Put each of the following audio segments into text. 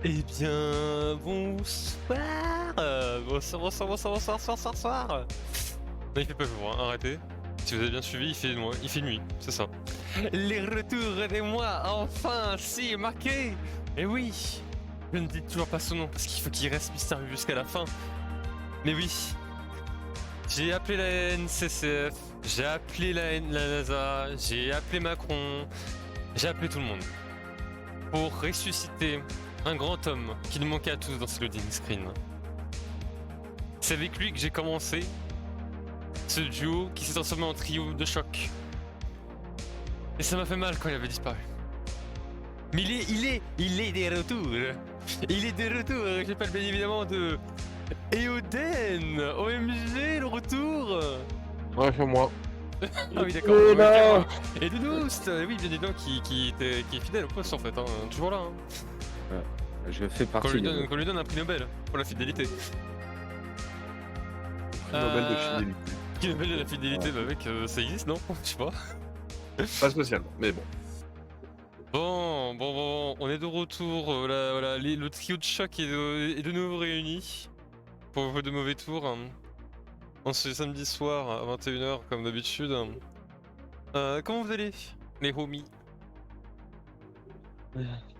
Eh bien, bonsoir. Bonsoir. Non, il fait pas jour, hein, arrêtez. Si vous avez bien suivi, il fait nuit, c'est ça. Les retours des mois, enfin, si, marqué. Et oui, je ne dis toujours pas son nom parce qu'il faut qu'il reste mystérieux jusqu'à la fin. Mais oui, j'ai appelé la NCCF, j'ai appelé la NASA, j'ai appelé Macron, j'ai appelé tout le monde pour ressusciter un grand homme qui nous manquait à tous dans ce loading screen. C'est avec lui que j'ai commencé ce duo qui s'est transformé en trio de choc. Et ça m'a fait mal quand il avait disparu. Mais il est de retour. Il est de retour. Je parle bien évidemment de Eoden. OMG, le retour. Ouais, c'est moi. Ah oui, d'accord. là. Et de Noost, oui, bien évidemment, qui est fidèle au poste en fait, hein, toujours là. Hein. Je fais Qu'on partie lui donne un prix Nobel pour la fidélité. Nobel de fidélité. Prix Nobel de la fidélité, bah mec, ça existe, non? Je sais pas. Pas spécialement, mais bon. Bon, on est de retour, voilà, le trio de choc est de nouveau réuni pour jouer de mauvais tours. Hein. On se fait samedi soir à 21h comme d'habitude. Comment vous allez, les homies?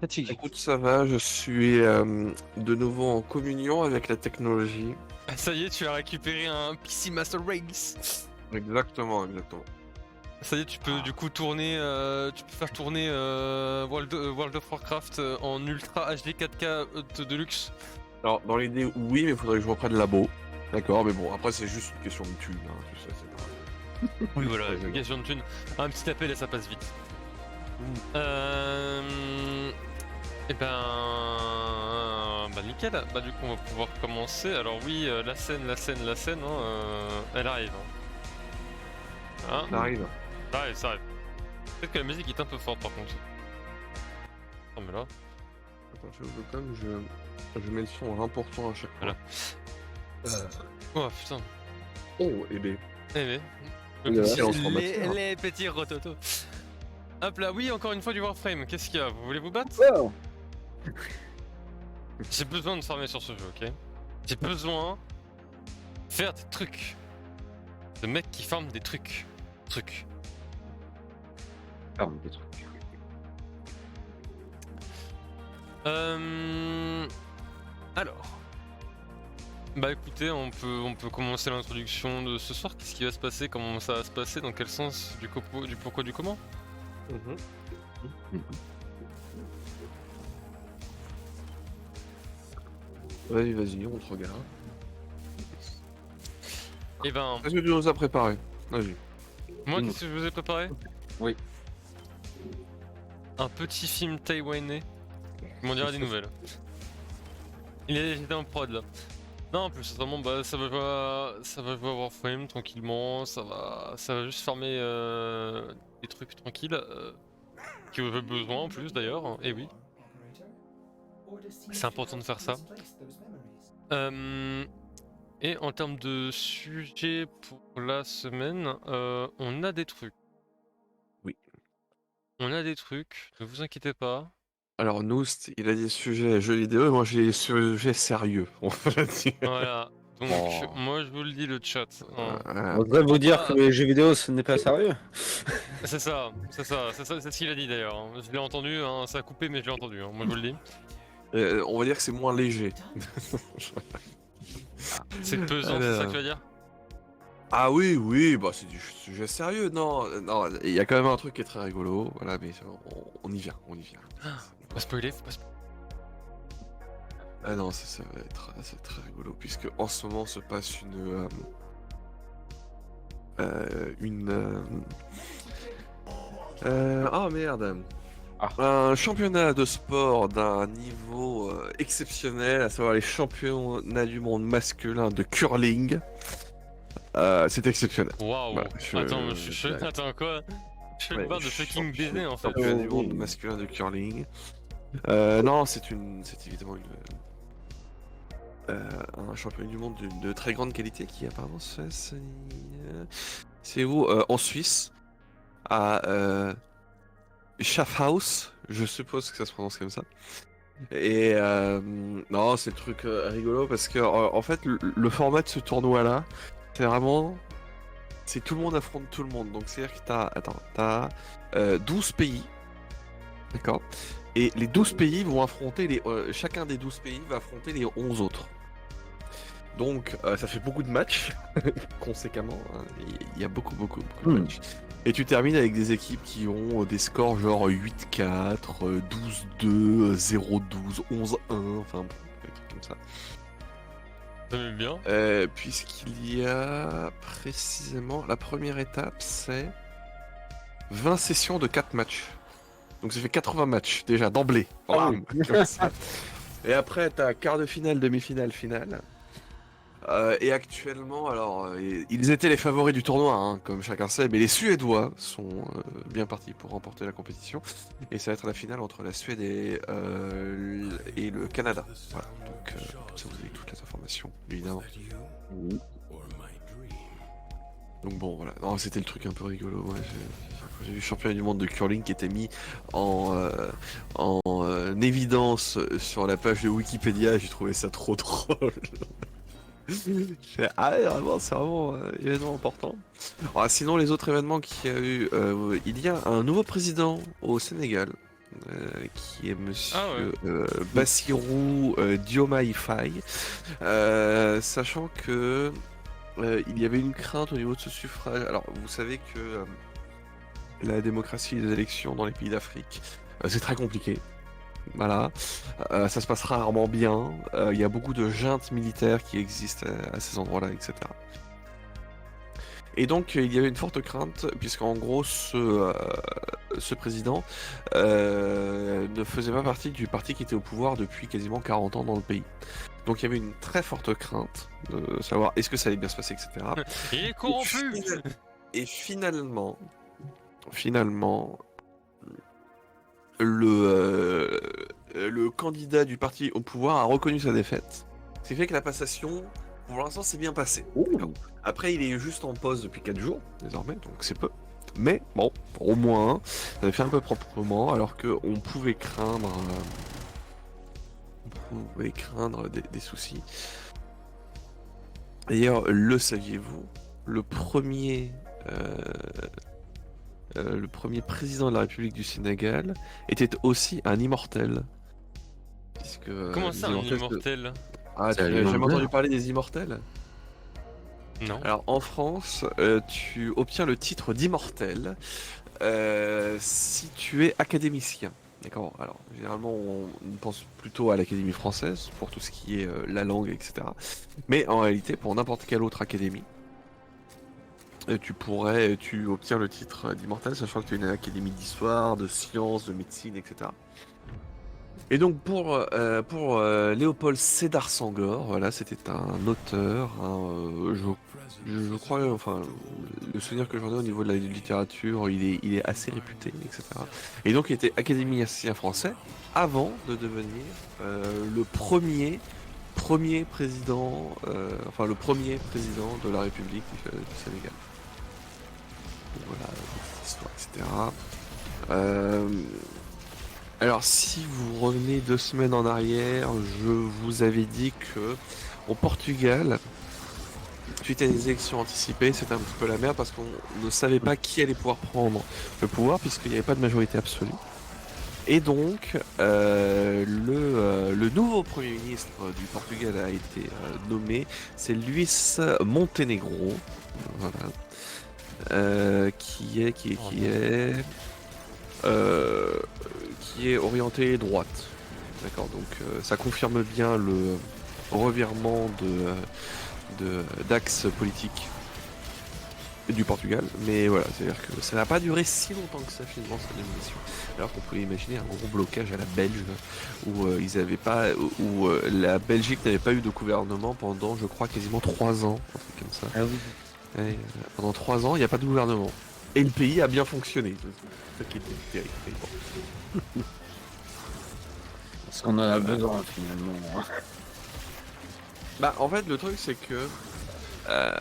Fatigué. Écoute, ça va, je suis de nouveau en communion avec la technologie. Ah, ça y est, tu as récupéré un PC Master Race. Exactement. Ça y est, tu peux du coup tourner, tu peux faire tourner World of Warcraft en Ultra HD 4K de luxe. Alors, dans l'idée, oui, mais il faudrait que je reprenne labo. D'accord, mais bon, après, c'est juste une question de thunes, hein, tu sais, c'est pas... Oui, voilà, une question de thune. Un petit appel et ça passe vite. Et bah nickel. Bah du coup, on va pouvoir commencer. Alors oui, la scène, hein, elle arrive. Hein. Ça arrive. Ça arrive. Peut-être que la musique est un peu forte par contre. Non mais là. Attends, je mets le son important à chaque fois. Voilà. Oh putain. Oh, et ben. Eh ben. Les petits rototos. Hop là, oui, encore une fois du Warframe. Qu'est-ce qu'il y a? Vous voulez vous battre? Oh. J'ai besoin de farmer sur ce jeu, ok? J'ai besoin de faire des trucs. De mecs qui farment des trucs. Ferme des trucs. Alors. Bah écoutez, on peut commencer l'introduction de ce soir. Qu'est-ce qui va se passer? Comment ça va se passer? Dans quel sens? Du pourquoi, du comment? Vas-y, on te regarde. Eh ben... Qu'est-ce que tu nous as préparé? Vas-y. Moi, qu'est-ce que je vous ai préparé? Oui. Un petit film taïwanais. Qui m'en dira des nouvelles. J'étais en prod là. Non, en plus, vraiment, bah, ça va jouer à Warframe tranquillement, ça va juste farmer des trucs tranquilles, qui auraient besoin en plus d'ailleurs, et oui. C'est important de faire ça. Et en termes de sujet pour la semaine, on a des trucs. Oui. On a des trucs, ne vous inquiétez pas. Alors, Noust, il a des sujets jeux vidéo et moi j'ai des sujets sérieux, on va dire. Voilà, donc Oh. moi je vous le dis, le chat. Hein. On voudrait vous dire que les jeux vidéo ce n'est pas sérieux. C'est ça, c'est ce qu'il a dit d'ailleurs. Hein. Je l'ai entendu, hein, ça a coupé mais je l'ai entendu, hein. Moi je vous le dis. On va dire que c'est moins léger. C'est pesant, c'est ça que tu vas dire? Ah oui, bah c'est du sujet sérieux, non, il y a quand même un truc qui est très rigolo, voilà, mais on y vient. Faut pas spoiler, faut pas spoiler. Ah non, ça va être c'est très rigolo, puisque en ce moment se passe oh merde. un championnat de sport d'un niveau exceptionnel, à savoir les championnats du monde masculin de curling. C'est exceptionnel. Waouh. Voilà, Attends, attends quoi? Je fais une Ouais, barre de fucking Disney en fait. championnat du monde masculin de curling. Non, c'est évidemment un championnat du monde de très grande qualité qui apparemment se fait. C'est où? En Suisse, à Schaffhaus, je suppose que ça se prononce comme ça. Et non, c'est le truc rigolo parce que en fait, le format de ce tournoi-là, c'est vraiment. C'est tout le monde affronte tout le monde. Donc c'est-à-dire que t'as 12 pays. D'accord? Et les 12 pays vont affronter chacun des 12 pays va affronter les 11 autres. Donc ça fait beaucoup de matchs, conséquemment. Hein. Il y a beaucoup de matchs. Et tu termines avec des équipes qui ont des scores genre 8-4, 12-2, 0-12, 11-1, enfin des trucs comme ça. Ça m'aime bien. Puisqu'il y a précisément la première étape, c'est 20 sessions de 4 matchs. Donc ça fait 80 matchs déjà d'emblée. Bam, comme ça. Et après, t'as quart de finale, demi-finale, finale. Et actuellement, alors, ils étaient les favoris du tournoi, hein, comme chacun sait, mais les Suédois sont bien partis pour remporter la compétition. Et ça va être la finale entre la Suède et le Canada. Voilà, donc comme ça vous avez toutes les informations, évidemment. Donc bon, voilà. Non, c'était le truc un peu rigolo. Ouais, j'ai vu le championnat du monde de curling qui était mis en évidence sur la page de Wikipédia. J'ai trouvé ça trop drôle. Ah ouais, vraiment, c'est vraiment un événement important. Alors, sinon, les autres événements qu'il y a eu, il y a un nouveau président au Sénégal, qui est monsieur Bassirou Diomaye Faye, sachant que il y avait une crainte au niveau de ce suffrage. Alors, vous savez que la démocratie et les élections dans les pays d'Afrique, c'est très compliqué. Voilà, ça se passe rarement bien. Il y a beaucoup de juntes militaires qui existent à ces endroits-là, etc. Et donc il y avait une forte crainte, puisqu'en gros ce président ne faisait pas partie du parti qui était au pouvoir depuis quasiment 40 ans dans le pays. Donc il y avait une très forte crainte de savoir est-ce que ça allait bien se passer, etc. Il est corrompu. Et finalement, le candidat du parti au pouvoir a reconnu sa défaite. Ce qui fait que la passation, pour l'instant, s'est bien passée. Après, il est juste en pause depuis 4 jours, désormais, donc c'est peu. Mais bon, au moins, ça a fait un peu proprement, alors qu'on pouvait craindre, des soucis. D'ailleurs, le saviez-vous, le premier président de la République du Sénégal était aussi un immortel. Puisque, Comment ça, un immortel? Ah, tu n'as jamais entendu parler des immortels? Non. Alors en France, tu obtiens le titre d'immortel si tu es académicien. D'accord. Alors généralement on pense plutôt à l'Académie française pour tout ce qui est la langue, etc. Mais en réalité, pour n'importe quelle autre académie, tu obtiens le titre d'immortel, sachant que tu es une académie d'histoire, de sciences, de médecine, etc. Et donc pour Léopold Sédar Senghor, voilà, c'était un auteur, je crois, enfin, le souvenir que j'en ai au niveau de la littérature, il est assez réputé, etc. Et donc il était académicien français avant de devenir le premier président, le premier président de la République du Sénégal. Donc voilà, histoire, etc. Alors si vous revenez 2 semaines en arrière, je vous avais dit que au Portugal, suite à des élections anticipées, c'était un petit peu la merde parce qu'on ne savait pas qui allait pouvoir prendre le pouvoir puisqu'il n'y avait pas de majorité absolue. Et donc le nouveau Premier ministre du Portugal a été nommé, c'est Luís Montenegro, voilà, qui est orienté droite. D'accord, donc ça confirme bien le revirement d'axe politique du Portugal, mais voilà, c'est-à-dire que ça n'a pas duré si longtemps que ça finalement cette domination. Alors qu'on pouvait imaginer un gros blocage à la Belge où ils avaient pas, où la Belgique n'avait pas eu de gouvernement pendant, je crois, quasiment 3 ans, un truc comme ça. Ah oui. Et, pendant 3 ans, il n'y a pas de gouvernement. Et le pays a bien fonctionné. C'est ça qui était terrible. Mais bon. Parce qu'on en a besoin finalement. Bah, en fait, le truc, c'est que euh,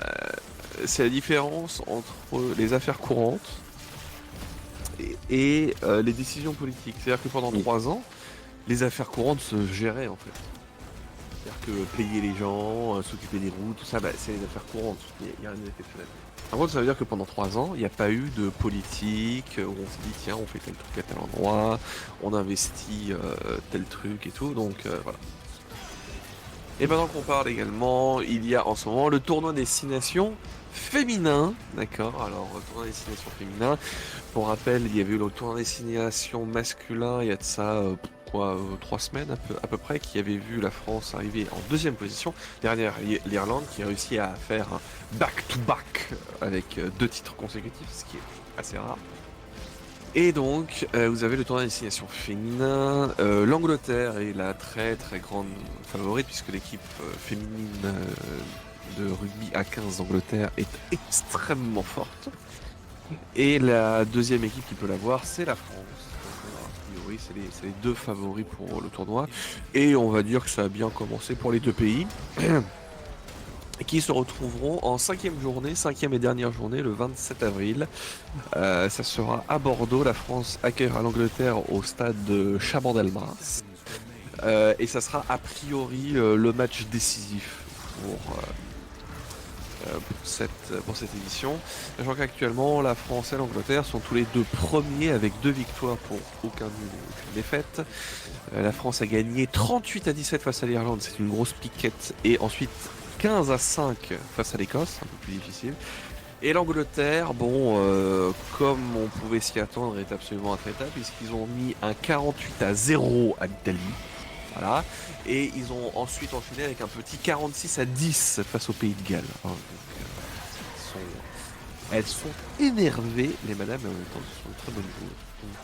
c'est la différence entre les affaires courantes et les décisions politiques. C'est-à-dire que pendant Oui. 3 ans, les affaires courantes se géraient en fait. C'est-à-dire que payer les gens, s'occuper des routes, tout ça, bah, c'est les affaires courantes. Il n'y a rien d'exceptionnel. Par contre, ça veut dire que pendant 3 ans, il n'y a pas eu de politique où on s'est dit tiens, on fait tel truc à tel endroit, on investit tel truc et tout. Donc voilà. Et maintenant qu'on parle également, il y a en ce moment le tournoi destination féminin, d'accord. Alors, tournoi destination féminin, pour rappel, il y avait eu le tournoi destination masculin il y a de ça, 3 semaines à peu près, qui avait vu la France arriver en deuxième position, derrière l'Irlande, qui a réussi à faire un back-to-back avec 2 titres consécutifs, ce qui est assez rare. Et donc, vous avez le tournoi de destination féminin. L'Angleterre est la très très grande favorite puisque l'équipe féminine de rugby à 15 d'Angleterre est extrêmement forte. Et la deuxième équipe qui peut l'avoir, c'est la France. Donc, a priori, c'est les 2 favoris pour le tournoi. Et on va dire que ça a bien commencé pour les 2 pays. Qui se retrouveront en 5e et dernière journée, le 27 avril. Ça sera à Bordeaux. La France accueillera l'Angleterre au stade de Chabandelmas. Et ça sera a priori le match décisif pour cette édition. Sachant qu'actuellement, la France et l'Angleterre sont tous les 2 premiers avec 2 victoires pour aucun nul et aucune défaite. La France a gagné 38-17 face à l'Irlande, c'est une grosse piquette. Et ensuite 15-5 face à l'Écosse, un peu plus difficile. Et l'Angleterre, bon, comme on pouvait s'y attendre, est absolument intraitable puisqu'ils ont mis un 48-0 à l'Italie. Voilà. Et ils ont ensuite enchaîné avec un petit 46-10 face au Pays de Galles. Donc, elles sont énervées, les madames, mais en même temps, ce sont de très bonnes joueuses. Donc,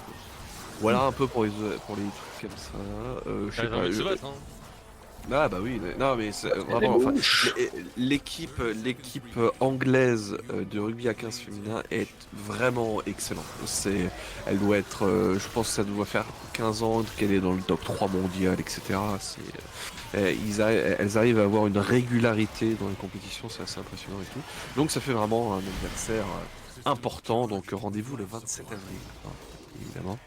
voilà un peu pour les trucs comme ça. Je sais Elles ont pas. envie de se battre, hein. Ah bah oui, non mais vraiment, enfin, l'équipe anglaise de rugby à 15 féminin est vraiment excellente. Elle doit être, je pense que ça doit faire 15 ans qu'elle est dans le top 3 mondial, etc. Elles arrivent à avoir une régularité dans les compétitions, c'est assez impressionnant et tout. Donc ça fait vraiment un adversaire important, donc rendez-vous le 27 avril, hein, évidemment.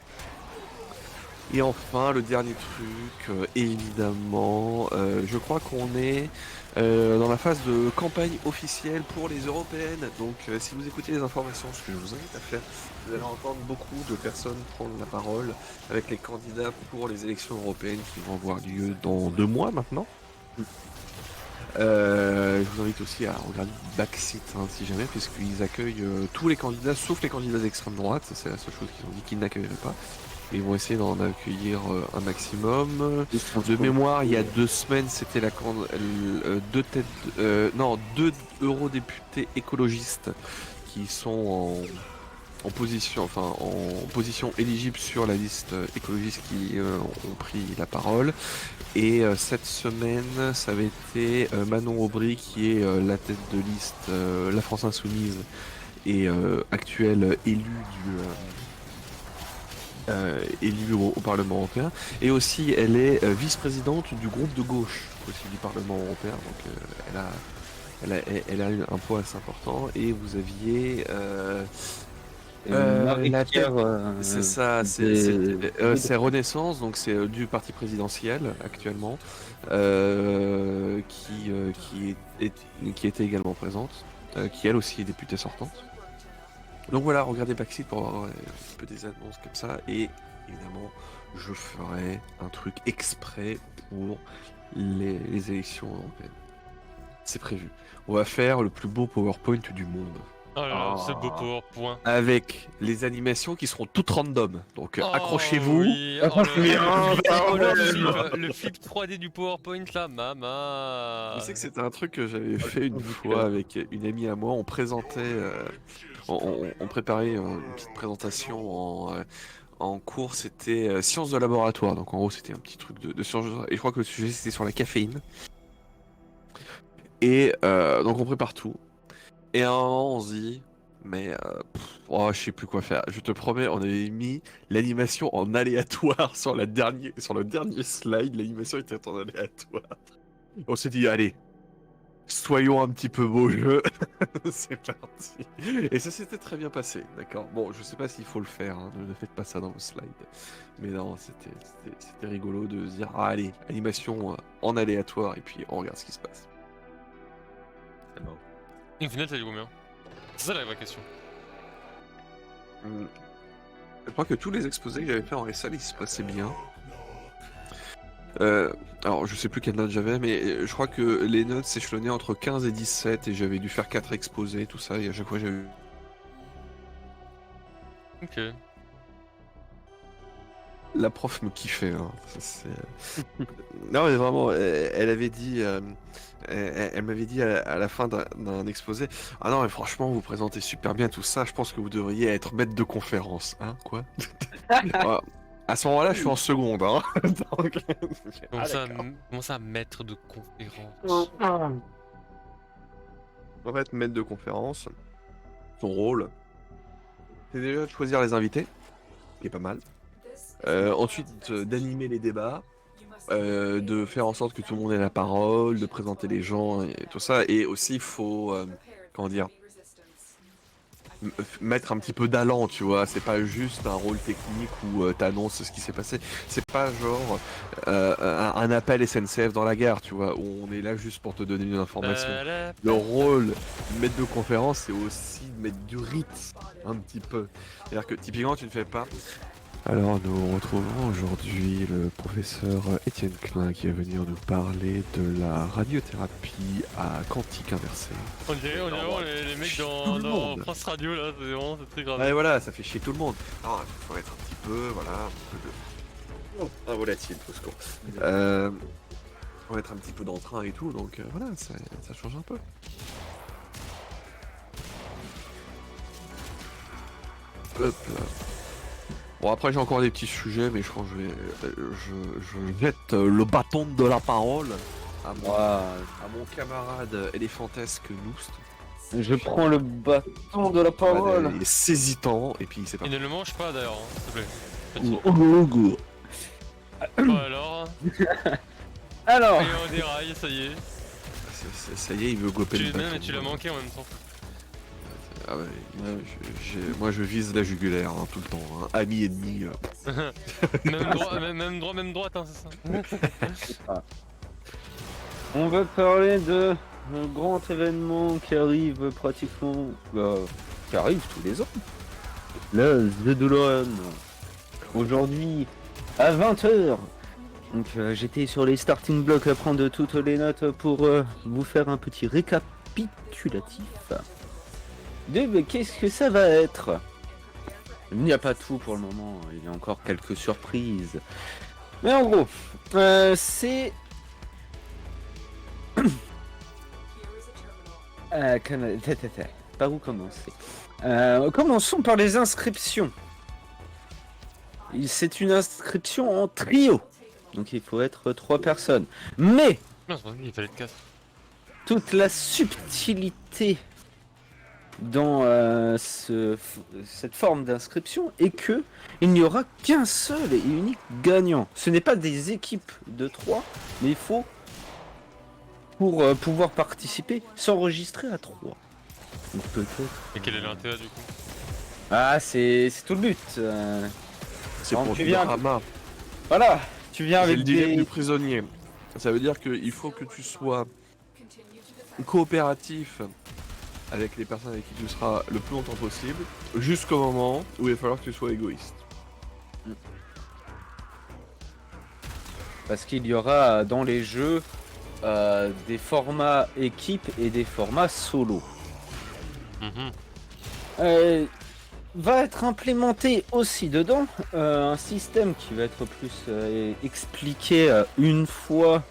Et enfin, le dernier truc, évidemment, je crois qu'on est dans la phase de campagne officielle pour les européennes. Donc, si vous écoutez les informations, ce que je vous invite à faire, vous allez entendre beaucoup de personnes prendre la parole avec les candidats pour les élections européennes qui vont avoir lieu dans 2 mois maintenant. Je vous invite aussi à regarder Backseat, hein, si jamais, puisqu'ils accueillent tous les candidats, sauf les candidats d'extrême droite. Ça, c'est la seule chose qu'ils ont dit qu'ils n'accueilleraient pas. Ils vont essayer d'en accueillir un maximum. De mémoire, il y a 2 semaines, c'était deux eurodéputés écologistes qui sont en position éligible sur la liste écologiste qui ont pris la parole. Et cette semaine, ça avait été Manon Aubry qui est la tête de liste La France Insoumise et actuelle élue au Parlement européen. Et aussi, elle est vice-présidente du groupe de gauche aussi du Parlement européen. Donc elle a eu un poids assez important. Et vous aviez la tête. C'est ça, c'est Renaissance, donc c'est du parti présidentiel actuellement, qui était également présente, qui elle aussi est députée sortante. Donc voilà, regardez Backseat pour avoir un petit peu des annonces comme ça, et évidemment, je ferai un truc exprès pour les élections européennes. C'est prévu. On va faire le plus beau PowerPoint du monde. Oh là là, ce beau Ah. PowerPoint. avec les animations qui seront toutes random. Donc Oh, accrochez-vous. oui. Oh, le flip 3D du PowerPoint là, maman. Je sais que c'était un truc que j'avais fait une fois avec une amie à moi. On présentait, on préparait une petite présentation en cours. C'était sciences de laboratoire. Donc en gros, c'était un petit truc de sciences. Et je crois que le sujet c'était sur la caféine. Et donc on prépare tout. Et à un moment, on se dit, mais oh, je sais plus quoi faire. Je te promets, on avait mis l'animation en aléatoire sur le dernier slide. L'animation était en aléatoire. On s'est dit, allez, soyons un petit peu beau jeu. C'est parti. Et ça s'était très bien passé, d'accord. Bon, je sais pas s'il faut le faire, hein, ne faites pas ça dans vos slides. Mais non, c'était rigolo de se dire, ah, allez, animation en aléatoire, et puis on regarde ce qui se passe. C'est bon. Et au final, t'as dit combien? C'est ça la vraie question. Je crois que tous les exposés que j'avais fait en SL, ils se passaient bien. Alors, je sais plus quelle note j'avais, mais je crois que les notes s'échelonnaient entre 15 et 17, et j'avais dû faire 4 exposés, tout ça, et à chaque fois j'avais eu... Ok. La prof me kiffait, hein. Non, mais vraiment, elle avait dit... elle m'avait dit à la fin d'un exposé, ah non mais franchement vous présentez super bien tout ça, je pense que vous devriez être maître de conférence. Hein, quoi? Ah, à ce moment-là je suis en seconde, hein. Donc... Comment ça, maître de conférence? En fait, maître de conférence, son rôle, c'est déjà de choisir les invités, qui est pas mal. Ensuite d'animer les débats, de faire en sorte que tout le monde ait la parole, de présenter les gens et tout ça. Et aussi, il faut, comment dire, mettre un petit peu d'allant, tu vois. C'est pas juste un rôle technique où t'annonces ce qui s'est passé. C'est pas genre un appel SNCF dans la gare, tu vois, où on est là juste pour te donner une information. Le rôle de maître de conférence, c'est aussi de mettre du rythme, un petit peu. C'est-à-dire que typiquement, tu ne fais pas... Alors nous retrouvons aujourd'hui le professeur Étienne Klein qui va venir nous parler de la radiothérapie à quantique inversée. On dirait vraiment les mecs dans France Radio là, c'est très grave. Ouais voilà, ça fait chier tout le monde. Alors il faut être un petit peu, voilà, un peu de... Oh, un volatile, au secours. Faut être un petit peu d'entrain et tout, donc voilà, ça change un peu. Hop là. Bon après j'ai encore des petits sujets mais je crois que je jette le bâton de la parole à mon camarade éléphantesque Noust. Je prends le bâton de la parole. Il est saisitant et puis c'est pas. Il ne le mange pas d'ailleurs, hein, s'il te plaît. Bon alors. Alors. Et on déraille, ça y est. Ça y est, il veut goper le bâton. Mais tu l'as manqué en même temps. Ah ouais, moi je vise la jugulaire hein, tout le temps, hein. Ami ennemi. même droite, hein, c'est ça. On va parler de un grand événement qui arrive pratiquement, qui arrive tous les ans. La ZDLON. Aujourd'hui à 20h. Donc j'étais sur les starting blocks à prendre toutes les notes pour vous faire un petit récapitulatif de qu'est-ce que ça va être. Il n'y a pas tout pour le moment, il y a encore quelques surprises. Mais en gros, c'est... Par où commencer? Commençons par les inscriptions. C'est une inscription en trio. Donc il faut être 3 personnes. Mais Non, c'est pas vrai, il fallait être 4. toute la subtilité dans cette forme d'inscription est que il n'y aura qu'un seul et unique gagnant. Ce n'est pas des équipes de 3, mais il faut, pour pouvoir participer, s'enregistrer à 3. Donc peut-être... Et quel est l'intérêt du coup? Ah, c'est tout le but. C'est donc pour tu du viens- drama. Voilà, tu viens C'est avec le dilemme des... du prisonnier. Ça veut dire qu'il faut que tu sois coopératif avec les personnes avec qui tu seras le plus longtemps possible, jusqu'au moment où il va falloir que tu sois égoïste. Parce qu'il y aura dans les jeux des formats équipe et des formats solo. Euh, va être implémenté aussi dedans un système qui va être plus expliqué une fois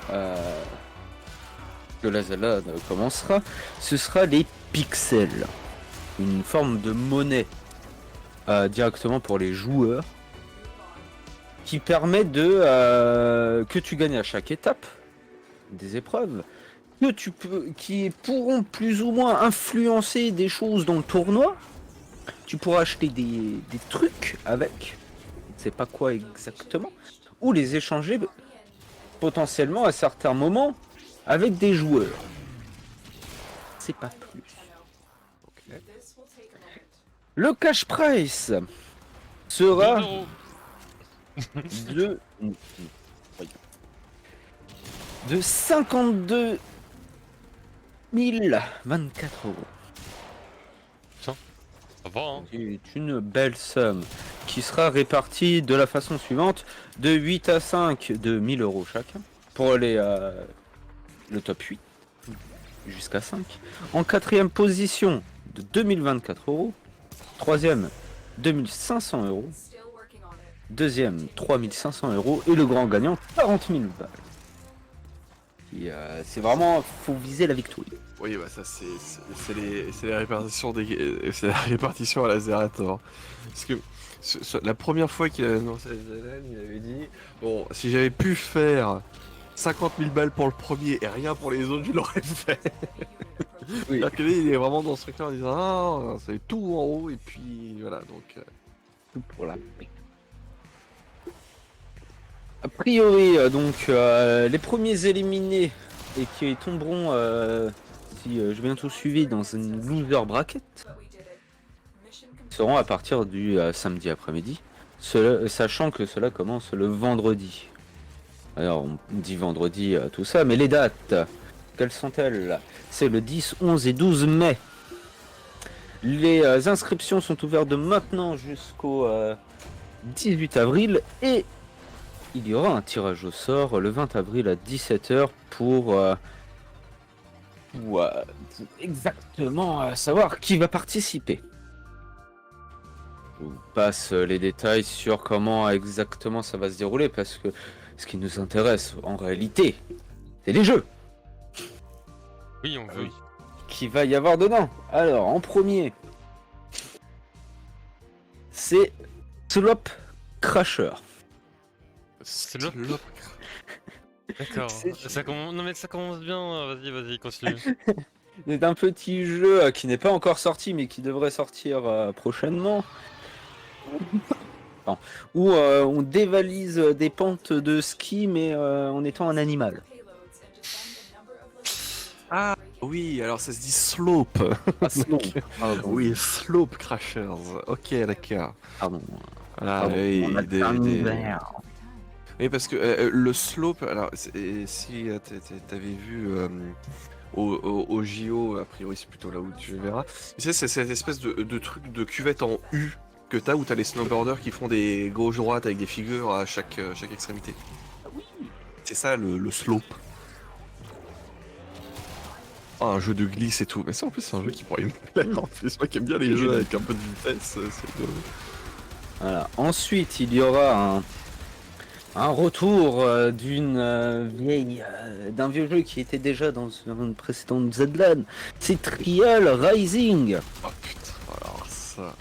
que la Zelda commencera. Ce sera les pixels, une forme de monnaie directement pour les joueurs qui permet de que tu gagnes à chaque étape des épreuves, qui pourront plus ou moins influencer des choses dans le tournoi. Tu pourras acheter des trucs avec, je ne sais pas quoi exactement, ou les échanger potentiellement à certains moments avec des joueurs. C'est pas plus. Ok. Le cash price 2 sera euros. de 52 024 euros. Ça va, hein. C'est une belle somme qui sera répartie de la façon suivante, de 8 à 5 de 1000 euros chacun pour le top 8 jusqu'à 5. En quatrième position de 2024 euros. Troisième 2500 euros. Deuxième 3500 euros. Et le grand gagnant 40 000 balles. C'est vraiment, faut viser la victoire. Oui, bah ça c'est les répartitions c'est la répartition à la Zerator. Parce que la première fois qu'il a annoncé la Zelda, il avait dit bon, si j'avais pu faire 50 000 balles pour le premier et rien pour les autres, je l'aurais fait. Oui. C'est-à-dire que lui, il est vraiment dans ce truc-là en disant ah, c'est tout en haut et puis voilà donc. Tout pour la paix. A priori, les premiers éliminés et qui tomberont, si je viens tout suivi, dans une loser bracket, seront à partir du samedi après-midi, sachant que cela commence le vendredi. Alors, on dit vendredi, tout ça, mais les dates, quelles sont-elles? C'est le 10, 11 et 12 mai. Les inscriptions sont ouvertes de maintenant jusqu'au 18 avril et il y aura un tirage au sort le 20 avril à 17 h pour exactement savoir qui va participer. Je vous passe les détails sur comment exactement ça va se dérouler parce que ce qui nous intéresse en réalité, c'est les jeux Oui, on veut. qu'il va y avoir dedans. Alors, en premier, c'est Slop Crasher. C'est le- Slop. D'accord. C'est- Ça commence... Non mais ça commence bien. Vas-y, continue. C'est un petit jeu qui n'est pas encore sorti mais qui devrait sortir prochainement. Non. Où on dévalise des pentes de ski mais en étant un animal. Ah oui, alors ça se dit slope. Pardon. Oui, slope crashers. Ok, d'accord. Pardon. Voilà, Pardon. oui, On a un hiver. Oui, parce que le slope, alors si t'avais vu au JO, a priori c'est plutôt là où tu verras, tu sais, c'est cette espèce de truc de cuvette en U que t'as où t'as les snowboarders qui font des gauche droite avec des figures à chaque extrémité. C'est ça le slope. Ah, un jeu de glisse et tout. Mais ça en plus c'est un jeu qui pourrait me plaire en plus. Moi qui aime bien les jeux avec un peu de vitesse, c'est de... Voilà. Ensuite, il y aura un retour d'un vieux jeu qui était déjà dans une précédente Zelda. C'est Trial Rising Oh putain, alors ça...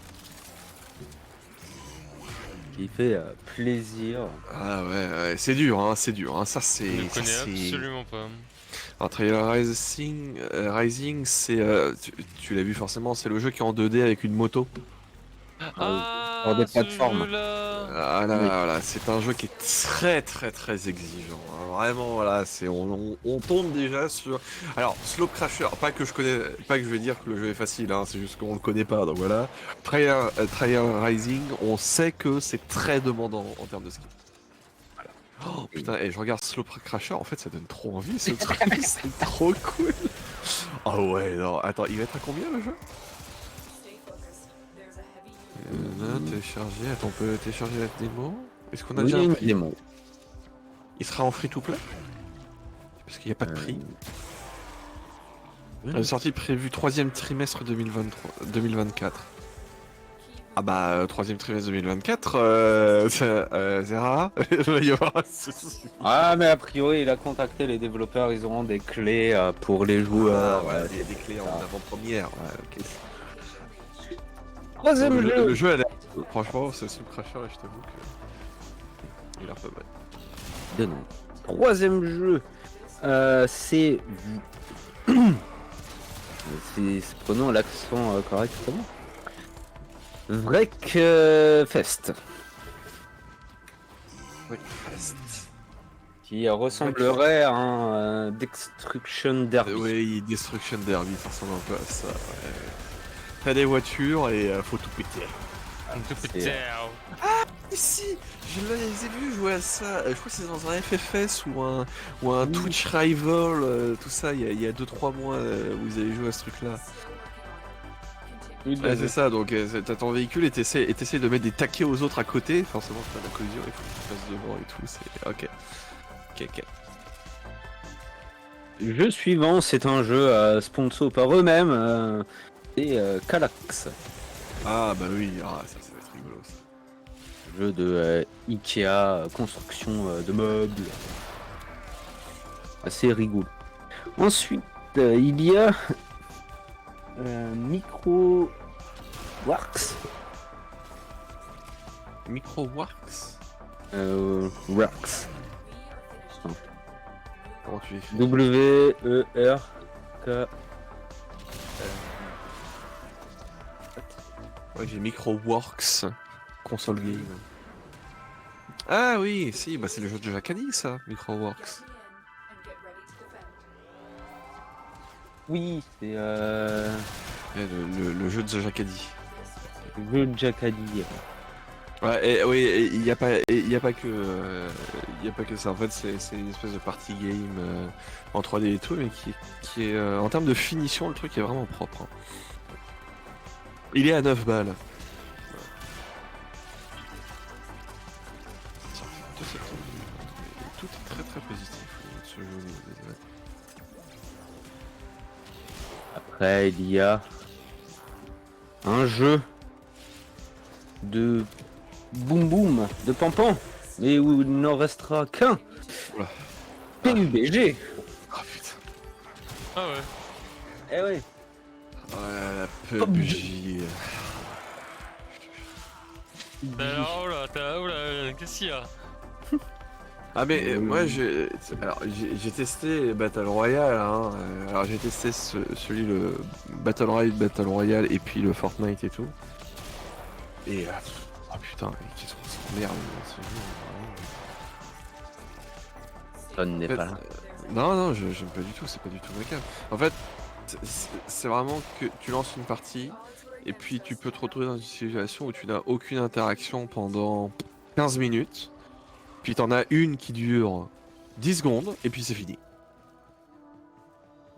qui fait plaisir. Ah ouais, c'est dur, hein, ça c'est... Je ne ça, connais c'est- absolument pas. Alors Trial Rising, c'est... tu l'as vu forcément, c'est le jeu qui est en 2D avec une moto. Ah, hors des ce plateformes. jeu-là. Voilà, Oui. voilà, c'est un jeu qui est très exigeant. Hein. Vraiment, voilà, on tombe déjà sur... Alors, Slope Crasher, pas que je vais dire que le jeu est facile, hein, c'est juste qu'on le connaît pas, donc voilà. Trial Rising, on sait que c'est très demandant en termes de ski. Voilà. Oh putain, et je regarde Slope Crasher, en fait ça donne trop envie ce truc, c'est trop cool. Ah ouais, non, attends, il va être à combien le jeu? Télécharger, attends, on peut télécharger la démo. Est-ce qu'on a Oui, déjà un une prix? démo. Il sera en free to play? Parce qu'il n'y a pas de prix. Sortie prévue 3e trimestre 2024. Ah bah, 3e trimestre 2024, Zera, il va y avoir un souci. Ah, mais a priori, il a contacté les développeurs, ils auront des clés pour les joueurs. Voilà, des clés en avant-première. Ouais, ok. Troisième Le, jeu. le jeu a l'air... Franchement, c'est Soul Crasher et je t'avoue que... Il a l'air pas mal. Bien non. Troisième jeu, c'est... Prenons l'accent correctement. Wreckfest. Qui ressemblerait à un Destruction Derby. Oui, Destruction Derby, ça ressemble un peu à ça. Ouais. T'as des voitures et faut tout péter. Tout c'est- petit. Et si, je les ai vus jouer à ça. Je crois que c'est dans un FFS ou un Oui. Twitch Rival, tout ça, il y a 2-3 mois où ils avaient joué à ce truc-là. Oui, Ouais, c'est ça, donc t'as ton véhicule et t'essaies de mettre des taquets aux autres à côté. Forcément, c'est pas la collision, il faut que tu passes devant et tout. C'est ok. Ok. Jeu suivant, c'est un jeu sponsor par eux-mêmes. C'est Calax. Ah bah oui, ça va être rigolo ça. Jeu de Ikea, construction de meubles. Assez rigolo. Ensuite, il y a Micro Works. Microworks. Works. Comment tu écris? W-E-R-K. Ouais, j'ai Microworks. Console game. Ah oui, si, bah c'est le jeu de Jacadi ça, Microworks. Oui, c'est Ouais, le jeu de The Jacadi. jeu de Jacadi. Ouais, et, oui, il n'y a pas que ça. En fait, c'est une espèce de party game en 3D et tout, mais qui est en termes de finition, le truc est vraiment propre. Hein. Il est à 9 balles. Sorti le 2 septembre 2023. Et tout est très très positif ce jeu au niveau des notes. Après, il y a un jeu de boum boum, de pampan, mais où il n'en restera qu'un. Oula. PUBG. Oh putain. Ah ouais. Eh oui. Ouais, la PUBG. Oh là, qu'est-ce qu'il y a? Ah mais moi j'ai testé Battle Royale hein. Alors j'ai testé celui le Battle Royale et puis le Fortnite et tout. Et oh putain, qu'est-ce qu'on s'emmerde dans ce jeu. Ça n'est En fait, pas là. non, j'aime pas du tout, c'est pas du tout ma cam. En fait, c'est vraiment que tu lances une partie et puis tu peux te retrouver dans une situation où tu n'as aucune interaction pendant 15 minutes. Puis t'en as une qui dure 10 secondes et puis c'est fini.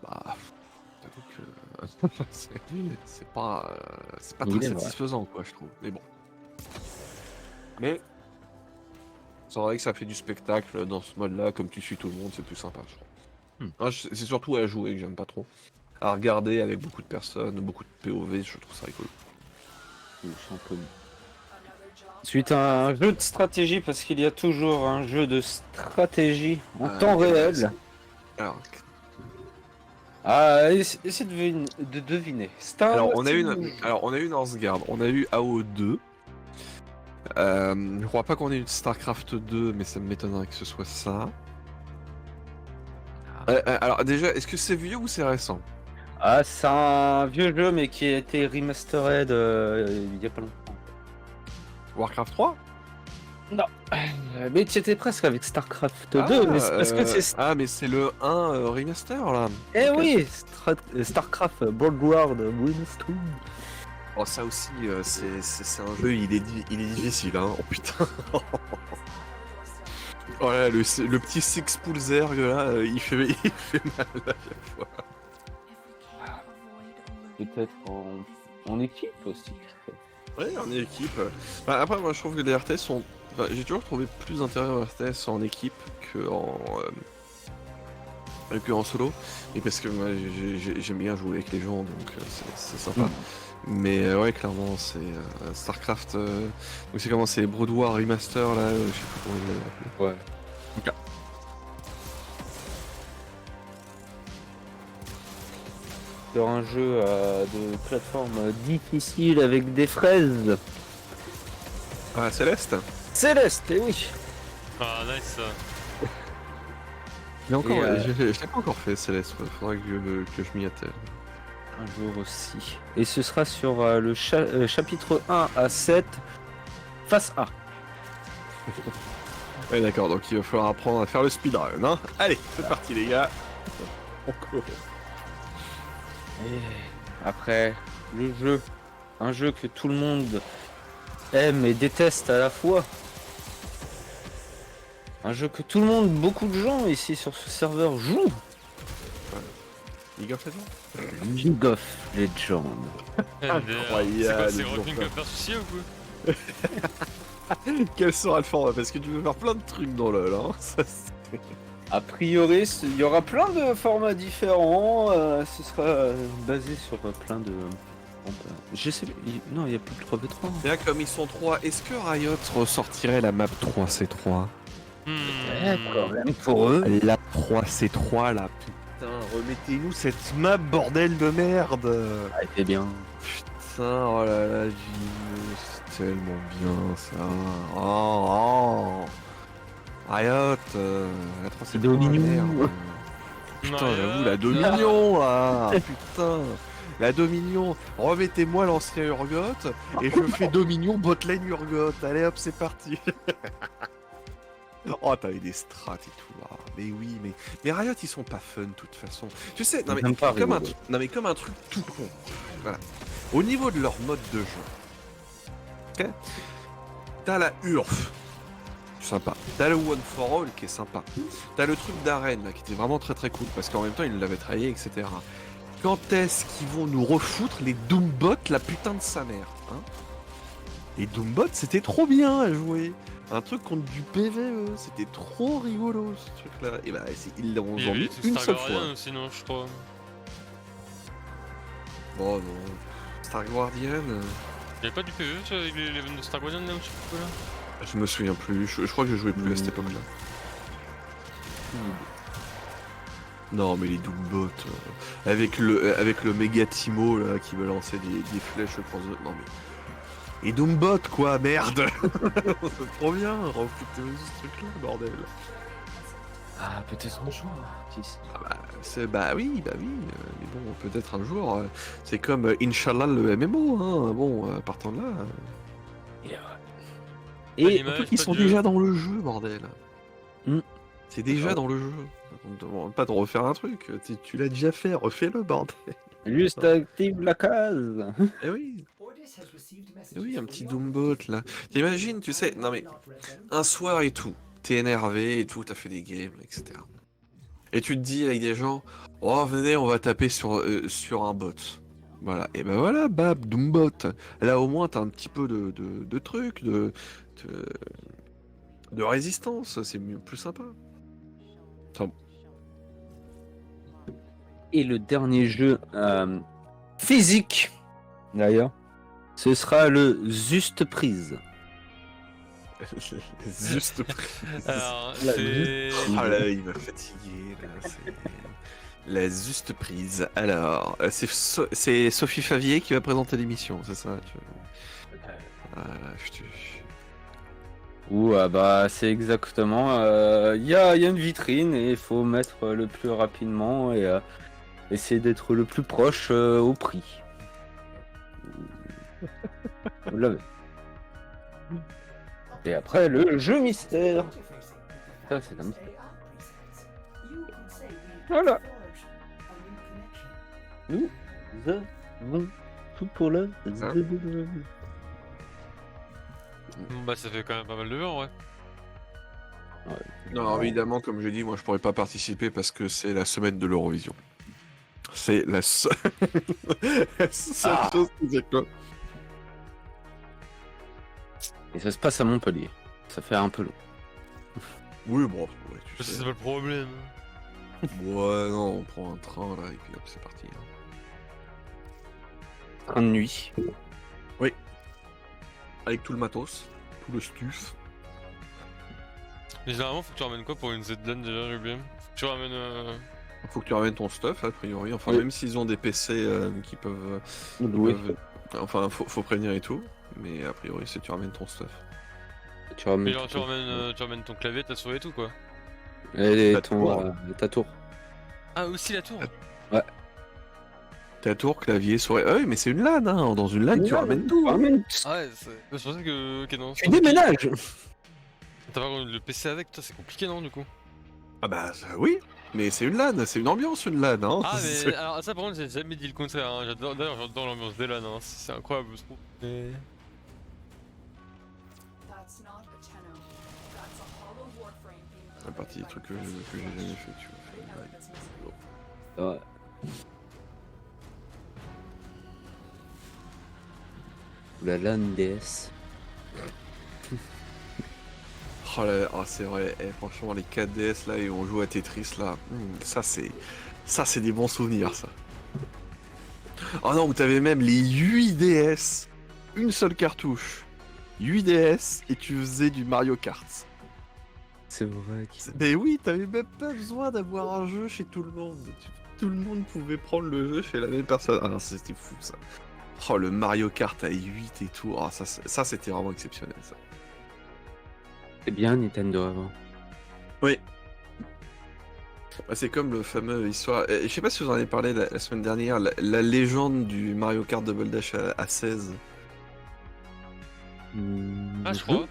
Bah, j'avoue que c'est pas Il très est vrai. satisfaisant quoi, je trouve. Mais bon. Mais c'est vrai que ça fait du spectacle dans ce mode-là, comme tu suis tout le monde, c'est plus sympa, je trouve. Moi, c'est surtout à jouer que j'aime pas trop. À regarder avec beaucoup de personnes, beaucoup de POV, je trouve ça rigolo. Ensuite, un jeu de stratégie, parce qu'il y a toujours un jeu de stratégie en Ah, temps ok, réel. Alors, Ah, essaie de deviner. Star alors, Wars on a Siege. une Northgard, on a eu AO2. Je crois pas qu'on ait une StarCraft 2, mais ça m'étonnerait que ce soit ça. Alors déjà, est-ce que c'est vieux ou c'est récent? Ah, c'est un vieux jeu, mais qui a été remastered il y a pas longtemps. Warcraft 3? Mais tu étais presque avec StarCraft 2, mais c'est parce que c'est... Ah, mais c'est le 1 remaster là. Eh Ok. oui, StarCraft Broadward Windstorm. Oh, ça aussi, c'est un jeu, il est difficile, hein. Oh putain. Oh là, le petit Six Pool Zerg là, il fait mal à chaque fois. Peut-être en équipe aussi. Ouais, en équipe. Bah, après, moi je trouve que les RTS sont. Enfin, j'ai toujours trouvé plus d'intérêt aux RTS en équipe que que en solo. Et parce que moi, j'aime bien jouer avec les gens, donc c'est sympa. Mais ouais, clairement, c'est StarCraft. Donc c'est comment? C'est Brood War Remaster, là, je sais plus comment ils l'avaient appelé. Ouais. Ok. Sur un jeu de plateforme difficile avec des fraises. Ah, Céleste? Céleste, eh oui. Ah, nice. Mais encore, Et, je l'ai pas encore fait, Céleste. Faudrait que je m'y attelle. Un jour aussi. Et ce sera sur le chapitre 1 à 7, face A. Ouais, d'accord, donc il va falloir apprendre à faire le speedrun, hein. Allez, c'est parti, les gars. On court. Et après, le jeu. Un jeu que tout le monde aime et déteste à la fois. Un jeu que tout le monde, beaucoup de gens ici sur ce serveur jouent. League of Legends? League of Legends. Incroyable, C'est quoi, c'est toujours Rock pas. Associé ou quoi? Quel sera le format? Parce que tu veux faire plein de trucs dans LoL, hein. Ça, A priori, il y aura plein de formats différents. Ce sera basé sur plein de. Je sais. Non, il n'y a plus de 3v3. Là, comme ils sont 3, est-ce que Riot ressortirait la map 3C3? Quand même pour eux. La 3C3, là, putain, remettez-nous cette map, bordel de merde! Ah, c'est bien. Putain, oh là là, c'est tellement bien, ça. Oh, oh. Riot, la 3C3, Dominion. merde. Putain, j'avoue, la Dominion, là! Putain! La Dominion, remettez-moi l'ancien Urgot et je fais Dominion botlane Urgot. Allez hop, c'est parti. Oh, t'avais des strats et tout. Ah, mais oui, mais Riot, ils sont pas fun de toute façon. Tu sais, non mais, Ils aiment pas comme un, rigoler. non, mais comme un truc tout con. Voilà. Au niveau de leur mode de jeu, ok, t'as la URF, sympa. T'as le One for All qui est sympa. T'as le truc d'arène là qui était vraiment très très cool parce qu'en même temps ils l'avaient travaillé, etc. Quand est-ce qu'ils vont nous refoutre les Doombots, la putain de sa mère, hein? Les Doombots, c'était trop bien à jouer. Un truc contre du PVE, c'était trop rigolo ce truc-là. Et bah, ils l'ont Il y avait mis des une Star seule Guardian fois. sinon, je crois. Oh non. Star Guardian, Il y avait pas du PE sur avec les events de Star Guardian là ou je sais pas quoi là? je me souviens plus. Je crois que je jouais plus à cette époque-là. Non, mais les Doombots, avec le méga Timo là qui me lançait des flèches cross. Non mais. Et Doombot quoi, merde. C'est trop bien, refoutez-vous ce truc-là, bordel. Ah, peut-être un jour. Ah bah oui, mais bon, peut-être un jour. C'est comme Inch'Allah le MMO, hein. Bon, partant de là. Et L'image, Ils pas sont de jeu. déjà dans le jeu, bordel. Hmm. C'est déjà dans le jeu. On ne demande pas de refaire un truc. Tu l'as déjà fait, refais-le, bordel. juste active la case. Eh oui. Eh oui, un petit Doombot là. T'imagines, tu sais, non mais, un soir et tout, t'es énervé et tout, t'as fait des games, etc. Et tu te dis avec des gens, oh venez, on va taper sur un bot. Voilà, et ben voilà, bab, Doombot. Là au moins t'as un petit peu de trucs, de résistance, c'est plus sympa. Enfin, Et le dernier jeu physique, d'ailleurs, ce sera le Juste Prise. juste. Alors, La c'est. Ah là, il m'a fatigué. Là, c'est la juste prise. Alors, c'est Sophie Favier qui va présenter l'émission, c'est ça Voilà, Ou bah c'est exactement. Il y a une vitrine et il faut mettre le plus rapidement et essayer d'être le plus proche au prix. Vous l'avez. Et après le jeu mystère. Ça c'est un mystère. Voilà. Nous avons tout pour le. Bah, ça fait quand même pas mal de gens, ouais. Non, évidemment, comme je dis, moi je pourrais pas participer parce que c'est la semaine de l'Eurovision. C'est la seule chose qui fait quoi. Et ça se passe à Montpellier. Ça fait un peu long. Oui, bon, ouais, tu C'est sais. pas le problème. Ouais, non, on prend un train là et puis hop, c'est parti. Hein. Train de nuit. Avec tout le matos, tout le stuff. Mais généralement, faut que tu ramènes quoi pour une Z-Lane déjà, j'ai oublié. Faut que tu ramènes. Faut que tu ramènes ton stuff, a priori. Enfin, Oui. même s'ils ont des PC qui peuvent. Loué. Enfin, faut prévenir et tout. Mais a priori, c'est tu ramènes ton stuff. Tu ramènes Mais genre, tout. tu ramènes ton clavier, ta souris et tout quoi. Et Ta tour. ta tour. Ah, aussi la tour. Ta tour, clavier, souris. Ah oui, mais c'est une LAN, hein. Dans une LAN, tu ramènes tout. Hein. Ramène Ah ouais, je pensais que. Ok, non. je Tu pensais que- déménages. T'as pas le PC avec, toi, c'est compliqué non, du coup. Ah bah oui, mais c'est une LAN, c'est une ambiance, une LAN. Hein. Ah, mais C'est- alors, ça par contre, j'ai jamais dit le contraire. Hein. D'ailleurs, j'adore l'ambiance des LAN, hein. C'est incroyable, je trouve. Mais... That's not a tenno. That's a hollow warframe being La partie des trucs que j'ai jamais fait, tu vois. that's missing. Ouais. La LAN DS. Oh là, ah, c'est vrai, franchement les 4DS là et on joue à Tetris là, ça c'est des bons souvenirs ça. Oh non, où t'avais même les 8 DS, une seule cartouche, 8 DS et tu faisais du Mario Kart. C'est vrai. Mais oui, t'avais même pas besoin d'avoir un jeu chez tout le monde. Tout le monde pouvait prendre le jeu chez la même personne. Ah non, c'était fou ça. Oh le Mario Kart à 8 et tout, ah, ça c'était vraiment exceptionnel ça. C'est bien Nintendo avant. Oui. Bah, c'est comme le fameux histoire. Je sais pas si vous en avez parlé la semaine dernière, la légende du Mario Kart Double Dash à 16. Ah, je crois.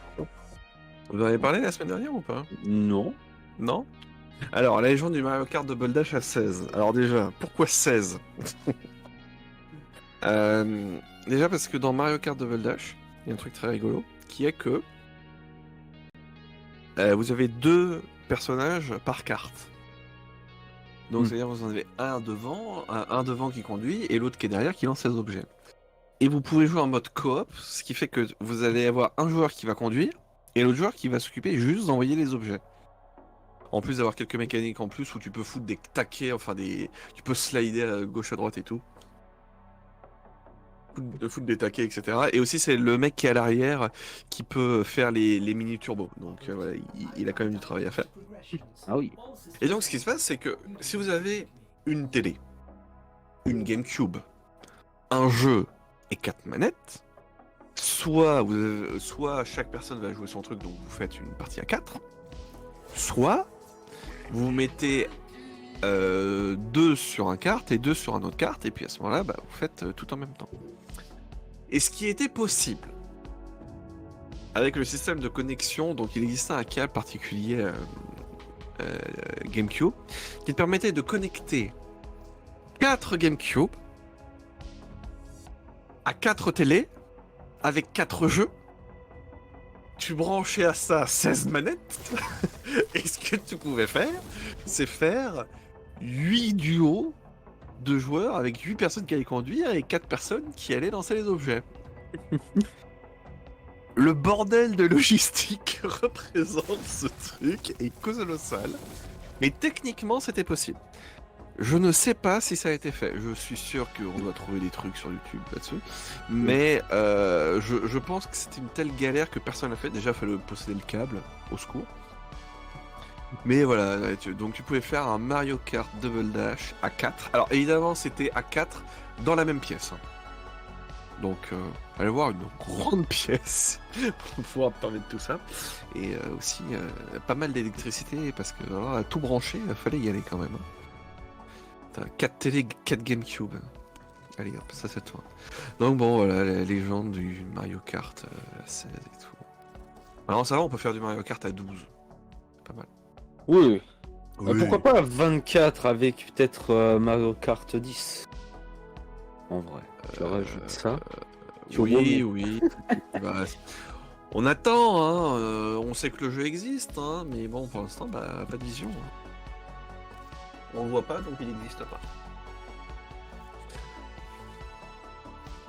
Vous en avez parlé la semaine dernière ou pas? Non. Non? Alors, la légende du Mario Kart Double Dash à 16. Alors déjà, pourquoi 16? Déjà parce que dans Mario Kart Double Dash, il y a un truc très rigolo, qui est que vous avez 2 personnages par carte. Donc c'est-à-dire vous en avez un devant qui conduit et l'autre qui est derrière qui lance ses objets. Et vous pouvez jouer en mode coop, ce qui fait que vous allez avoir un joueur qui va conduire et l'autre joueur qui va s'occuper juste d'envoyer les objets. En plus d'avoir quelques mécaniques en plus où tu peux foutre des taquets, tu peux slider à gauche à droite et tout. Foutre des taquets, etc. Et aussi c'est le mec qui est à l'arrière qui peut faire les mini turbos. Donc voilà, il a quand même du travail à faire. Ah oui. Et donc ce qui se passe c'est que si vous avez une télé, une GameCube, un jeu et 4 manettes, soit chaque personne va jouer son truc, donc vous faites une partie à 4, soit vous mettez 2 sur un carte et 2 sur un autre carte, et puis à ce moment-là, vous faites tout en même temps. Et ce qui était possible, avec le système de connexion, donc il existait un câble particulier GameCube, qui te permettait de connecter 4 GameCube à 4 télés, avec 4 jeux. Tu branchais à ça 16 manettes, et ce que tu pouvais faire, c'est faire 8 duos de joueurs avec 8 personnes qui allaient conduire et 4 personnes qui allaient lancer les objets. Le bordel de logistique représente ce truc est colossal, mais techniquement c'était possible. Je ne sais pas si ça a été fait. Je suis sûr qu'on doit trouver des trucs sur YouTube là-dessus. Mais je pense que c'était une telle galère que personne n'a fait. Déjà, il fallait posséder le câble. Au secours. Mais voilà, donc tu pouvais faire un Mario Kart Double Dash à 4. Alors évidemment, c'était à 4 dans la même pièce. Hein. Donc, allez voir une grande pièce pour pouvoir permettre tout ça. Et aussi, pas mal d'électricité parce que alors, à tout brancher, il fallait y aller quand même. Hein. 4 télé, 4 GameCube. Allez hop, ça c'est toi. Donc bon, voilà, la légende du Mario Kart à 16 et tout. Alors ça va, on peut faire du Mario Kart à 12. Pas mal. Oui. Oui. Pourquoi pas 24 avec peut-être Mario Kart 10 en vrai. Tu rajoutes ça. Tu Oui, rebondis. oui. Bah, on attend, hein. On sait que le jeu existe, hein, mais bon, pour l'instant, pas de vision. Hein. On le voit pas, donc il n'existe pas.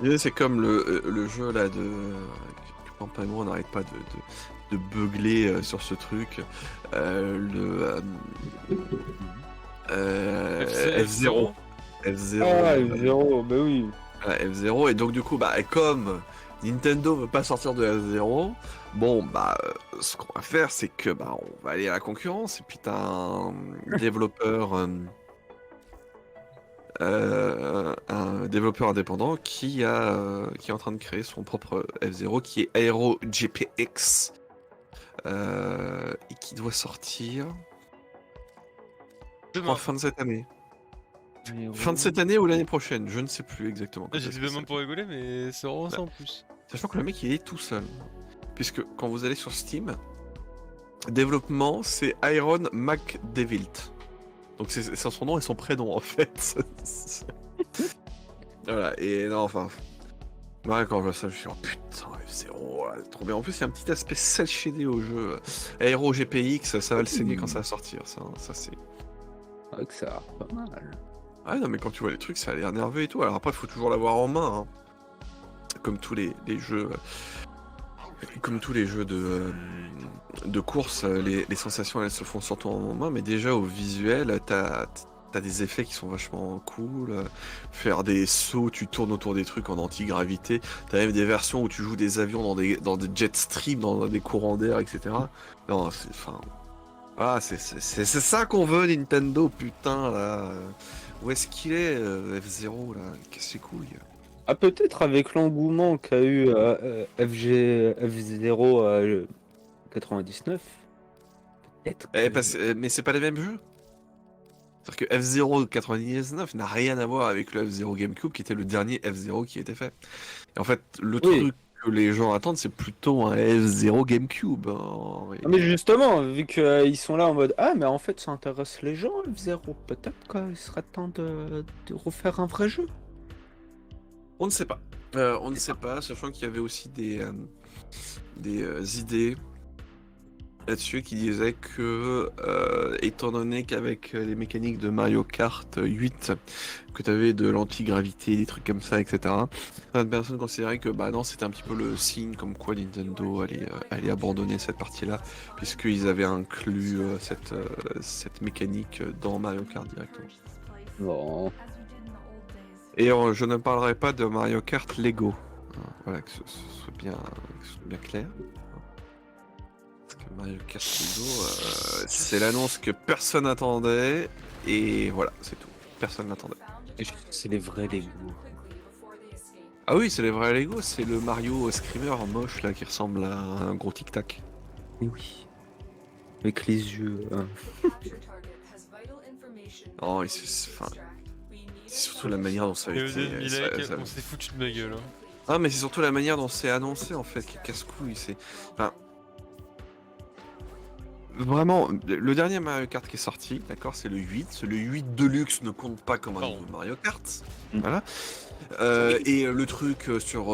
Et c'est comme le jeu là de Pampa et moi, on n'arrête pas de beugler sur ce truc. F0. F0. Ah, F0, bah oui. Voilà, F0, et donc du coup, bah, comme Nintendo veut pas sortir de F0, bon, bah, ce qu'on va faire, c'est que bah, on va aller à la concurrence, et puis t'as un développeur, un développeur indépendant qui est en train de créer son propre F0, qui est Aero GPX, et qui doit sortir, je crois, Demain. fin de cette année. Fin de cette année ou l'année prochaine, je ne sais plus exactement. quand J'ai est-ce dit que demain c'est. pour rigoler, mais c'est vraiment ça en plus. Sachant que le mec il est tout seul. Puisque quand vous allez sur Steam, développement c'est Iron McDevilt. Donc c'est son nom et son prénom en fait. Voilà, et non, enfin. Ouais, quand je vois ça, je suis oh putain, F0, trop bien. En plus, il y a un petit aspect cel shaded au jeu. Aero GPX, ça va le saigner quand ça va sortir. Ça c'est. Ouais, que ça a l'air pas mal. Ah non, mais quand tu vois les trucs, ça a l'air nerveux et tout. Alors après, il faut toujours l'avoir en main. Hein. Comme tous les jeux. Comme tous les jeux de course, les sensations elles se font surtout en main, mais déjà au visuel, t'as des effets qui sont vachement cool. Faire des sauts, tu tournes autour des trucs en anti-gravité. T'as même des versions où tu joues des avions dans des jet streams, dans des courants d'air, etc. Non, c'est. Enfin. Ah, c'est ça qu'on veut, Nintendo, putain, là. Où est-ce qu'il est, F0, là? Casse les couilles. Ah, peut-être avec l'engouement qu'a eu F0 99. Peut-être que... Mais c'est pas les mêmes jeux. C'est-à-dire que F0 99 n'a rien à voir avec le F0 GameCube qui était le dernier F0 qui était fait. Et en fait, le Oui. truc que les gens attendent, c'est plutôt un F0 GameCube. Hein, en Ah, réalité. mais justement, vu qu'ils sont là en mode ah, mais en fait ça intéresse les gens, F0, peut-être qu'il serait temps de refaire un vrai jeu. On ne sait pas. On ne sait pas, sachant qu'il y avait aussi des idées là-dessus qui disaient que, étant donné qu'avec les mécaniques de Mario Kart 8, que tu avais de l'antigravité, des trucs comme ça, etc., certaines personnes considéraient que bah non, c'était un petit peu le signe comme quoi Nintendo allait abandonner cette partie-là, puisqu'ils avaient inclus cette mécanique dans Mario Kart directement. Bon. Et je ne parlerai pas de Mario Kart Lego. Voilà, que ce soit bien clair. Parce que Mario Kart Lego, c'est l'annonce que personne n'attendait. Et voilà, c'est tout. Personne n'attendait. C'est les vrais Lego. Ah oui, c'est les vrais Lego. C'est le Mario Screamer moche là qui ressemble à un gros tic-tac. Mais oui. Avec les yeux. Hein. Non, enfin, c'est surtout la manière dont ça a Et été. on s'est foutu de ma gueule. Hein. Ah, mais c'est surtout la manière dont c'est annoncé en fait qui casse-couille. Enfin, vraiment, le dernier Mario Kart qui est sorti, d'accord, c'est le 8. Le 8 Deluxe ne compte pas comme un Pardon. nouveau Mario Kart. Mm. Voilà. Et le truc sur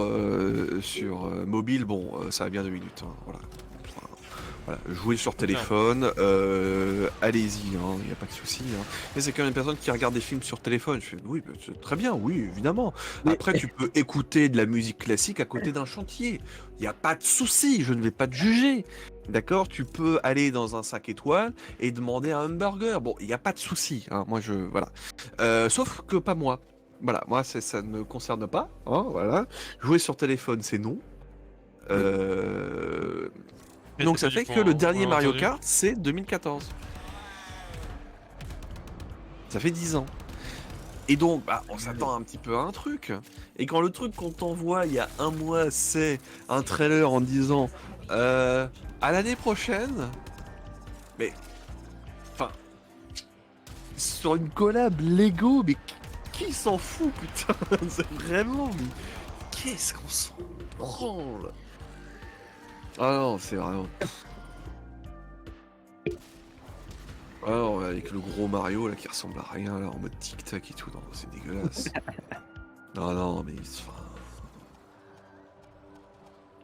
mobile, bon, ça a bien 2 minutes. Hein, voilà. Enfin, voilà. Jouer sur téléphone, allez-y, il n'y a pas de souci. Hein. Mais c'est quand même une personne qui regarde des films sur téléphone. Je fais, oui, bah, c'est très bien, oui, évidemment. Mais- Après, tu peux écouter de la musique classique à côté d'un chantier. Il n'y a pas de souci, je ne vais pas te juger. D'accord, tu peux aller dans un 5 étoiles et demander un hamburger. Bon, il n'y a pas de souci. Hein. Moi, voilà. Sauf que pas moi. Voilà, moi, ça ne me concerne pas. Hein, voilà. Jouer sur téléphone, c'est non. Donc ça fait que le dernier Mario Kart, c'est 2014. Ça fait 10 ans. Et donc, bah, on s'attend un petit peu à un truc. Et quand le truc qu'on t'envoie il y a un mois, c'est un trailer en disant à l'année prochaine, mais enfin, sur une collab Lego, mais qui s'en fout, putain? C'est vraiment, mais qu'est-ce qu'on s'en branle? Ah non, c'est vraiment. Ah non, avec le gros Mario là qui ressemble à rien là en mode tic-tac et tout, non, c'est dégueulasse. Non, mais enfin,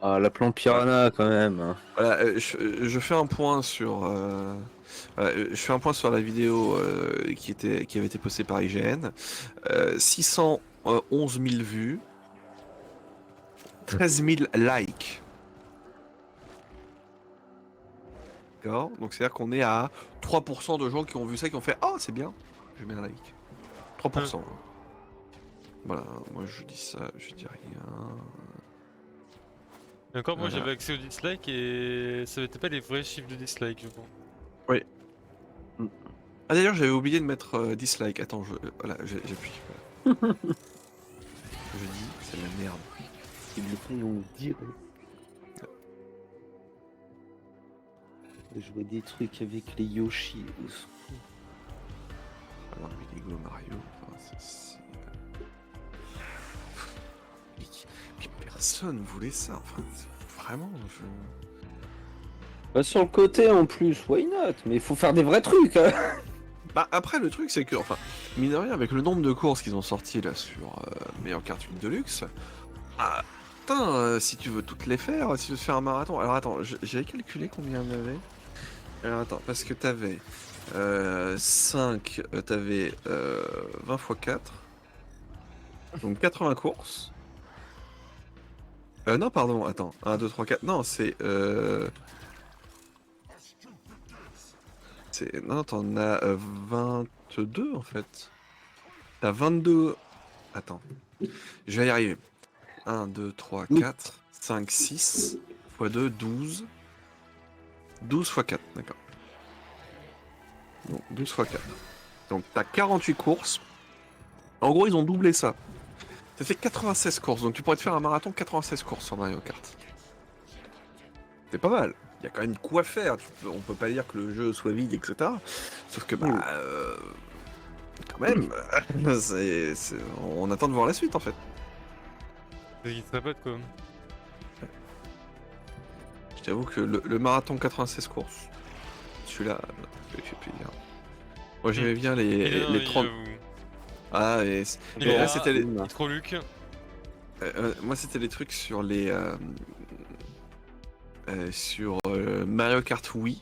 Ah, la plante piranha quand même. Hein. voilà, je fais un point sur, je fais un point sur la vidéo qui avait été postée par IGN. 611 000 vues, 13 000 likes. D'accord. Donc c'est-à-dire qu'on est à 3% de gens qui ont vu ça, qui ont fait « Oh, c'est bien !» je mets un like. 3%. hein. Voilà, moi je dis ça, je dis rien. Et encore, moi Voilà. j'avais accès aux dislikes et ça n'était pas les vrais chiffres de dislikes, je crois. Ah d'ailleurs j'avais oublié de mettre dislike. Attends, voilà, j'appuie. Voilà. Je dis, c'est de la merde. Il le fait, on dirait. Je vois des trucs avec les Yoshi. Alors les Lego Mario, enfin, mais personne voulait ça. Enfin, vraiment, Bah, sur le côté en plus, why not? Mais il faut faire des vrais trucs. Hein. Bah après le truc c'est que, enfin, mine de rien, avec le nombre de courses qu'ils ont sorti là sur Mario Kart 8 Deluxe, ah, putain, si tu veux toutes les faire, si tu veux faire un marathon. Alors attends, j'avais calculé combien il y en avait. Alors attends, parce que t'avais 5, t'avais 20 x 4, donc 80 courses. Non, pardon, attends, 1, 2, 3, 4, non, non, t'en as 22 en fait. T'as 22. Attends, je vais y arriver. 1, 2, 3, 4, 5, 6 x 2, 12. 12 x 4, d'accord. Donc 12 x 4. Donc t'as 48 courses. En gros, ils ont doublé ça. Ça fait 96 courses. Donc tu pourrais te faire un marathon 96 courses sur Mario Kart. C'est pas mal. Il y a quand même quoi faire. On peut pas dire que le jeu soit vide, etc. Sauf que, bah. Quand même. On attend de voir la suite en fait. Il se répète quoi. Je t'avoue que le marathon 96 courses, celui-là, il fait plaisir. Moi j'aimais bien les 30. Ah, et Il et est là là, c'était les... trop Luc. moi c'était les trucs sur les Mario Kart Wii.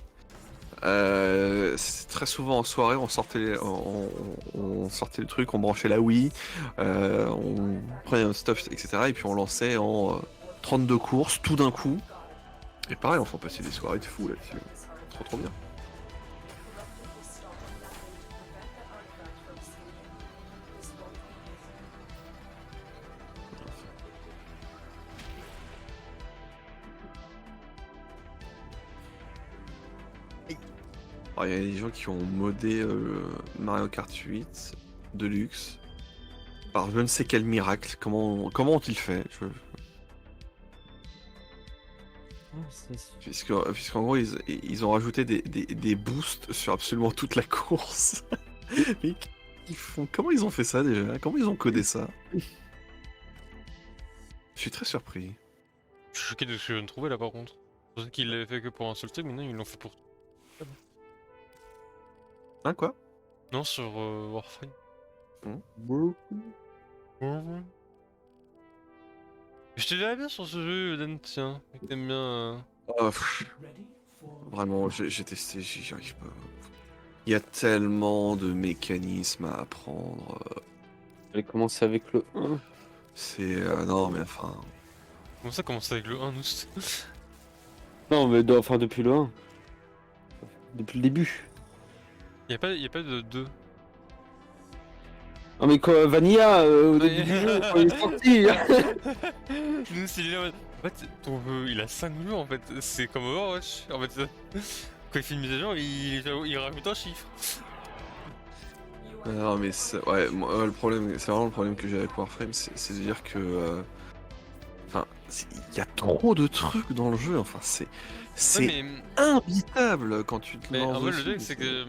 Très souvent en soirée on sortait on sortait le truc, on branchait la Wii, on prenait un stuff, etc. Et puis on lançait en 32 courses tout d'un coup. Et pareil, on fait passer des soirées de fou là-dessus. Trop bien. Alors, il y a des gens qui ont modé Mario Kart 8 Deluxe par je ne sais quel miracle. Comment ont-ils fait? Puisqu'en gros, ils ont rajouté des boosts sur absolument toute la course. Mais comment ils ont fait ça déjà? Comment ils ont codé ça? Je suis très surpris. Je suis choqué de ce que je viens de trouver là par contre. Je pensais qu'ils l'avaient fait que pour un seul truc, mais non, ils l'ont fait pour. Hein, quoi? Non, sur Warframe. Je te dirais bien sur ce jeu, Dan, tiens. Que t'aimes bien. Ah, vraiment, j'ai testé, j'y arrive pas. Il y a tellement de mécanismes à apprendre. J'ai commencé avec le 1. C'est. Non, mais enfin. Comment ça commence avec le 1, nous? Non, mais enfin depuis le 1. Depuis le début. Y'a pas de 2. Non mais quoi, Vanilla, au début du jeu, quand il est sorti. Nous, c'est là. En fait, ton jeu, il a 5 jeux en fait. C'est comme Overwatch. En fait, quand il fait une mise à jour, il rajoute un chiffre. Non, mais ouais, moi, le problème, c'est vraiment le problème que j'ai avec Warframe, c'est de dire que. Enfin, il y a trop de trucs dans le jeu, enfin, c'est Ouais, imbitable quand tu te mais lances en fait, le dessus, truc, c'est que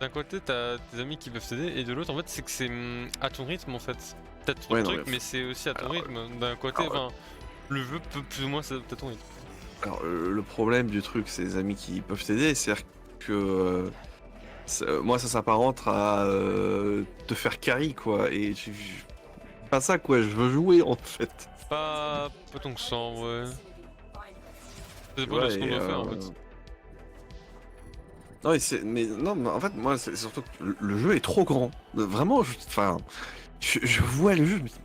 d'un côté, t'as tes amis qui peuvent t'aider, et de l'autre, en fait, c'est que c'est à ton rythme en fait. T'as trop Ouais, de non, trucs, mais c'est aussi à ton alors, rythme. D'un côté, alors, enfin, le jeu peut plus ou moins s'adapter à ton rythme. Alors, le problème du truc, c'est les amis qui peuvent t'aider, c'est-à-dire que. Moi, ça s'apparente à te faire carry, quoi, et pas ça, quoi, je veux jouer, en fait. Pas tant que ça, en vrai. Ça dépend de ce qu'on doit faire en fait. Non, mais en fait, moi, c'est surtout que le jeu est trop grand. Vraiment, enfin, je vois le jeu, je me dis,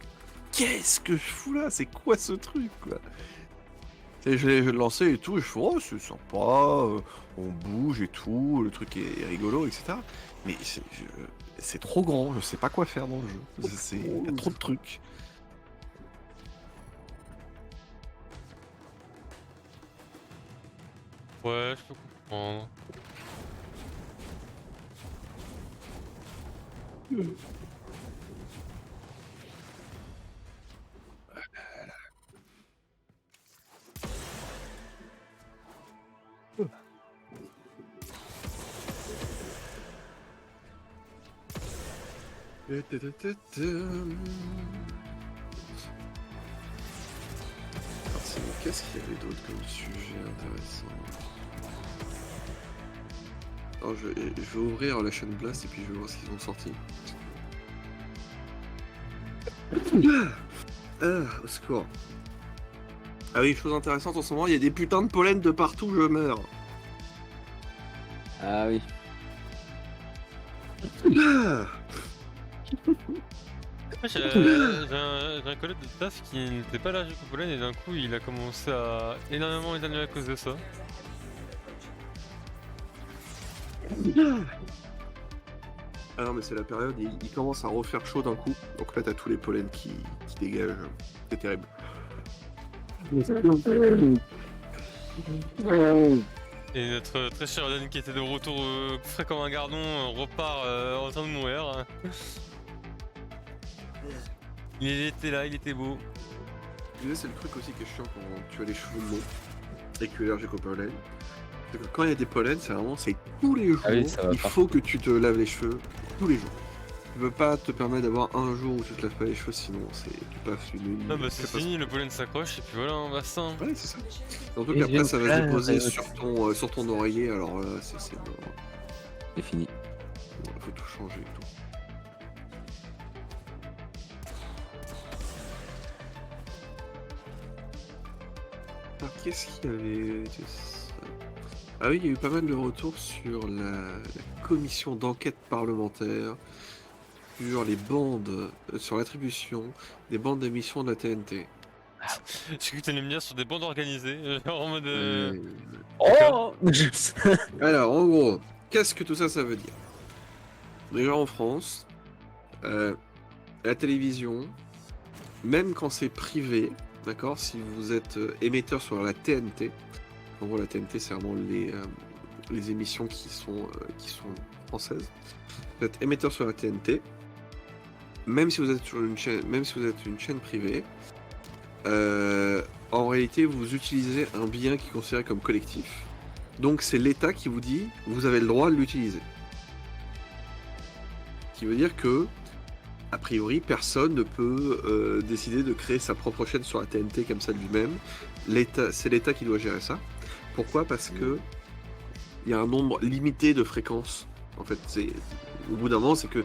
qu'est-ce que je fous là? C'est quoi ce truc, quoi? Et je l'ai lancé et tout, et je fais, oh, c'est sympa, on bouge et tout, le truc est rigolo, etc. Mais c'est trop grand, je sais pas quoi faire dans le jeu. Il y a trop de trucs. Ouais, je peux comprendre. Alors, qu'est-ce qu'il y avait d'autre comme sujet intéressant? Alors, je vais ouvrir la chaîne Blast et puis je vais voir ce qu'ils ont sorti. Au secours. Ah oui, chose intéressante en ce moment, il y a des putains de pollen de partout, je meurs. Ah oui. J'ai un collègue de taf qui n'était pas allergique au pollen et d'un coup il a commencé à énormément éternuer à cause de ça. Ah non, mais c'est la période, il commence à refaire chaud d'un coup. Donc là, t'as tous les pollens qui dégagent. C'est terrible. Et notre très cher Aden qui était de retour frais comme un gardon repart en train de mourir. Il était là, il était beau. C'est le truc aussi qui est chiant quand tu as les cheveux longs et que tu es allergique au pollen. C'est que quand il y a des pollens, c'est tous les jours. Ah oui, ça va il pas. faut que tu te laves les cheveux tous les jours. Tu peux pas te permettre d'avoir un jour où tu te laves pas les cheveux, sinon tu passes une Ah bah c'est fini, le pollen s'accroche et puis voilà, on va ça. Ouais, c'est ça. Surtout Les qu'après, yeux ça va pleins se déposer de- sur ton oreiller, alors là, c'est mort. C'est fini. Il faut tout changer et tout. Alors, qu'est-ce qu'il y avait Ah oui, il y a eu pas mal de retours sur la commission d'enquête parlementaire, sur les bandes, sur l'attribution des bandes d'émission de la TNT. J'ai cru que t'allais me dire sur des bandes organisées, genre en mode... Oh Alors, en gros, qu'est-ce que tout ça, ça veut dire? Déjà en France, la télévision, même quand c'est privé, d'accord, si vous êtes émetteur sur la TNT, en gros la TNT c'est vraiment les émissions qui sont françaises, vous êtes émetteur sur la TNT, même si vous êtes sur une chaîne, même si vous êtes une chaîne privée, en réalité vous utilisez un bien qui est considéré comme collectif. Donc c'est l'État qui vous dit vous avez le droit de l'utiliser. Ce qui veut dire que a priori, personne ne peut décider de créer sa propre chaîne sur la TNT comme ça de lui-même. C'est l'État qui doit gérer ça. Pourquoi? Parce que il y a un nombre limité de fréquences. En fait, au bout d'un moment, c'est que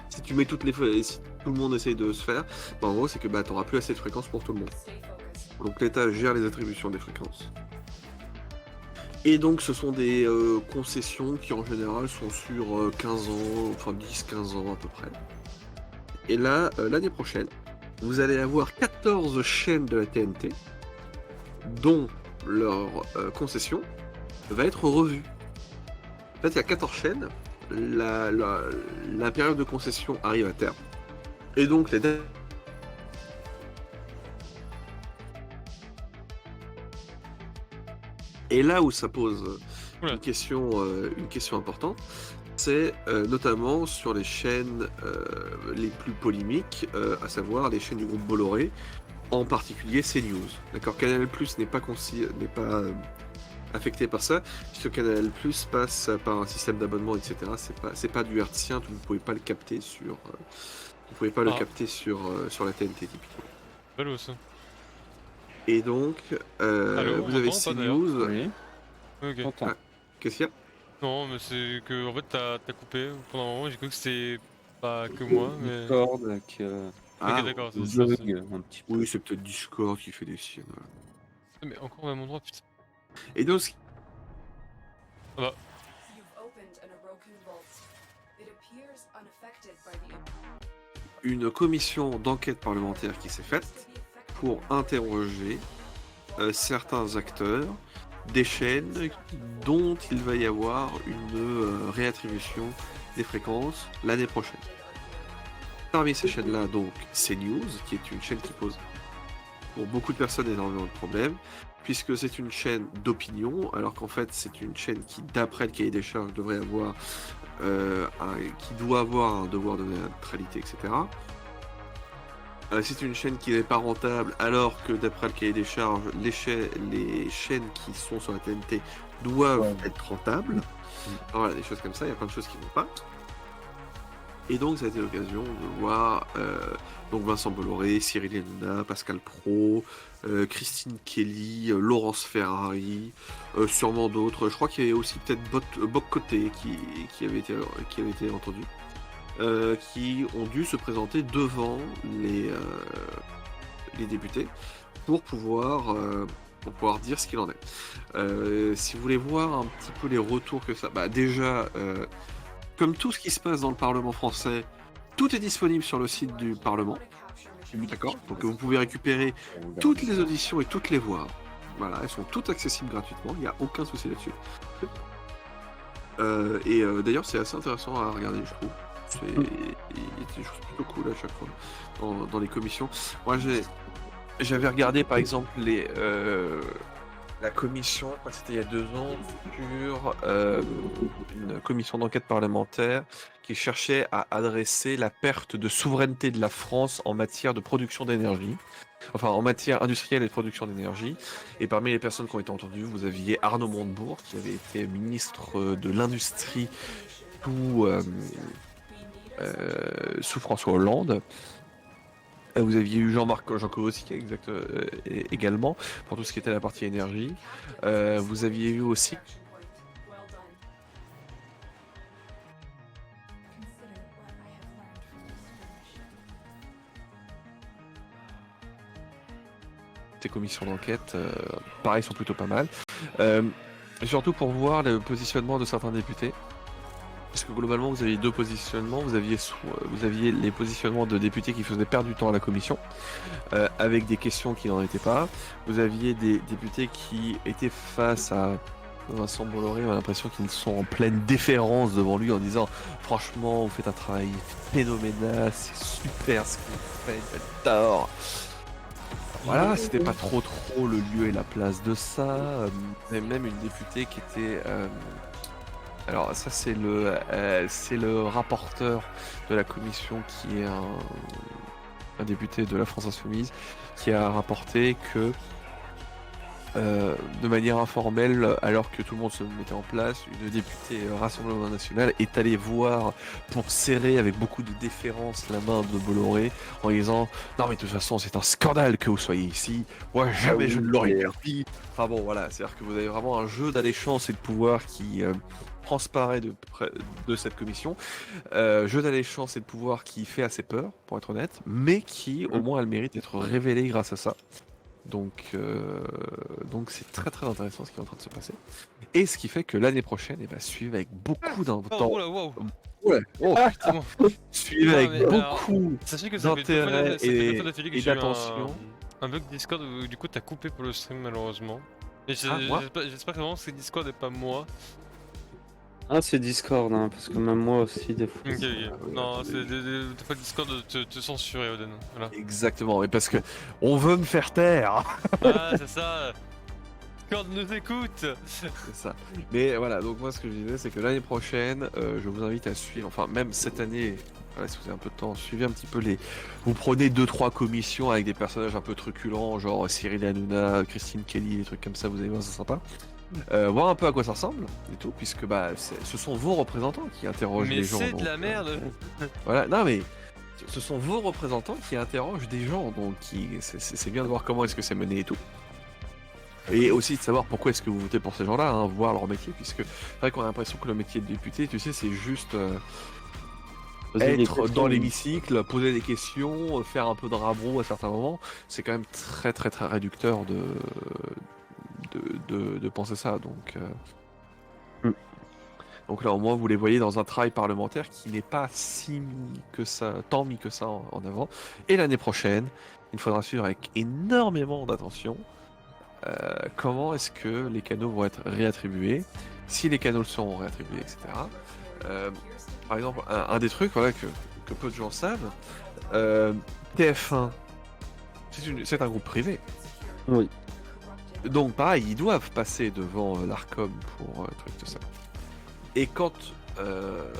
si tu mets toutes les fois, et si tout le monde essaye de se faire, en gros, c'est que tu n'auras plus assez de fréquences pour tout le monde. Donc l'État gère les attributions des fréquences. Et donc ce sont des concessions qui en général sont sur 15 ans, enfin 10-15 ans à peu près. Et là, l'année prochaine, vous allez avoir 14 chaînes de la TNT dont leur concession va être revue. En fait, il y a 14 chaînes, la période de concession arrive à terme. Et donc, les dates... Et là où ça pose une question importante, c'est notamment sur les chaînes les plus polémiques, à savoir les chaînes du groupe Bolloré, en particulier CNews. D'accord, Canal+ n'est pas affecté par ça, puisque Canal+ passe par un système d'abonnement, etc. C'est pas du hertzien, vous ne pouvez pas le capter sur, sur la TNT typiquement. Ballot ça. Et donc, Allô, vous on avez m'entend, pas, CNews. Oui. Ok. J'entends. Qu'est-ce qu'il y a? Non mais c'est que en fait t'as coupé pendant un moment, j'ai cru que c'était pas que moi, mais... Discord qui Ah, ok d'accord, c'est ça. bug un petit peu. oui, c'est peut-être Discord qui fait des siennes. Voilà. Mais encore au même endroit, putain. Et donc, You've opened an Oroku vault. It appears unaffected by the une commission d'enquête parlementaire qui s'est faite pour interroger certains acteurs des chaînes dont il va y avoir une réattribution des fréquences l'année prochaine. Parmi ces chaînes-là, donc, CNews, qui est une chaîne qui pose pour beaucoup de personnes énormément de problèmes, puisque c'est une chaîne d'opinion, alors qu'en fait c'est une chaîne qui, d'après le cahier des charges, devrait avoir qui doit avoir un devoir de neutralité, etc. C'est une chaîne qui n'est pas rentable, alors que d'après le cahier des charges, les chaînes qui sont sur la TNT doivent être rentables. Voilà, des choses comme ça, il y a plein de choses qui ne vont pas. Et donc, ça a été l'occasion de voir donc Vincent Bolloré, Cyril Hanouna, Pascal Praud, Christine Kelly, Laurence Ferrari, sûrement d'autres. Je crois qu'il y avait aussi peut-être Bob Côté qui avait été entendu, qui ont dû se présenter devant les députés pour pouvoir dire ce qu'il en est. Si vous voulez voir un petit peu les retours que ça... Bah déjà... comme tout ce qui se passe dans le Parlement français, tout est disponible sur le site du Parlement. D'accord ? Donc vous pouvez récupérer toutes les auditions et toutes les voir. Voilà, elles sont toutes accessibles gratuitement, il n'y a aucun souci là-dessus. D'ailleurs, c'est assez intéressant à regarder, je trouve. Il y a des choses plutôt cool à chaque fois dans les commissions. Moi, j'avais regardé par exemple la commission, je crois que c'était il y a 2 ans, sur une commission d'enquête parlementaire qui cherchait à adresser la perte de souveraineté de la France en matière de production d'énergie, enfin en matière industrielle et de production d'énergie. Et parmi les personnes qui ont été entendues, vous aviez Arnaud Montebourg, qui avait été ministre de l'Industrie sous François Hollande. Vous aviez eu Jean-Marc Jancovici également, pour tout ce qui était la partie énergie. Vous aviez eu aussi ces commissions d'enquête, pareil, sont plutôt pas mal. Surtout pour voir le positionnement de certains députés. Parce que globalement, vous aviez 2 positionnements. Vous aviez les positionnements de députés qui faisaient perdre du temps à la commission, avec des questions qui n'en étaient pas. Vous aviez des députés qui étaient face à Vincent Bolloré, on a l'impression qu'ils sont en pleine déférence devant lui en disant « Franchement, vous faites un travail phénoménal, c'est super ce que vous faites, j'adore !» Voilà, c'était pas trop le lieu et la place de ça. Même une députée qui était... alors ça c'est le rapporteur de la commission qui est un député de la France Insoumise qui a rapporté que de manière informelle, alors que tout le monde se mettait en place, une députée Rassemblement National est allée voir pour serrer avec beaucoup de déférence la main de Bolloré en disant « Non mais de toute façon c'est un scandale que vous soyez ici, moi jamais je ne l'aurais permis ». Enfin bon voilà, c'est-à-dire que vous avez vraiment un jeu d'allégeance et de pouvoir qui transparaît de cette commission, jeu d'allégeance et de pouvoir qui fait assez peur, pour être honnête, mais qui au moins a le mérite d'être révélé grâce à ça. Donc c'est très très intéressant ce qui est en train de se passer. Et ce qui fait que l'année prochaine, suivre avec beaucoup d'intérêt. Effectivement. Suivre Non, avec mais alors, beaucoup Sachez que ça fait 2 fois d'intérêt d'affilée que et j'ai eu d'attention. un bug Discord où du coup t'as coupé pour le stream malheureusement. Et Moi j'espère que vraiment c'est Discord et pas moi. Ah, c'est Discord, hein, parce que même moi aussi, des fois. Ok, ok. Non, c'est des fois Discord de te censurer, Oden. Voilà. Exactement, mais parce que on veut me faire taire. Ah, c'est ça. Discord nous écoute. C'est ça. Mais voilà, donc moi ce que je disais, c'est que l'année prochaine, je vous invite à suivre, enfin même cette année, voilà, si vous avez un peu de temps, suivez un petit peu vous prenez 2-3 commissions avec des personnages un peu truculents, genre Cyril Hanouna, Christine Kelly, des trucs comme ça, vous allez voir, c'est sympa. Voir un peu à quoi ça ressemble et tout, puisque ce sont vos représentants qui interrogent Mais les gens. c'est de donc, la merde. voilà, non mais ce sont vos représentants qui interrogent des gens, donc c'est bien de voir comment est-ce que c'est mené et tout. Et aussi de savoir pourquoi est-ce que vous votez pour ces gens-là, hein, voir leur métier, puisque c'est vrai qu'on a l'impression que le métier de député, tu sais, c'est juste être dans l'hémicycle, poser des questions, faire un peu de rabot à certains moments. C'est quand même très très très réducteur de penser ça, donc là au moins vous les voyez dans un travail parlementaire qui n'est pas tant mis que ça en avant. Et l'année prochaine, il faudra suivre avec énormément d'attention comment est-ce que les canaux vont être réattribués, si les canaux seront réattribués, etc. Par exemple, un des trucs voilà, que peu de gens savent, TF1, c'est un groupe privé. Oui. Donc pareil, ils doivent passer devant l'Arcom pour truc tout ça. Et euh,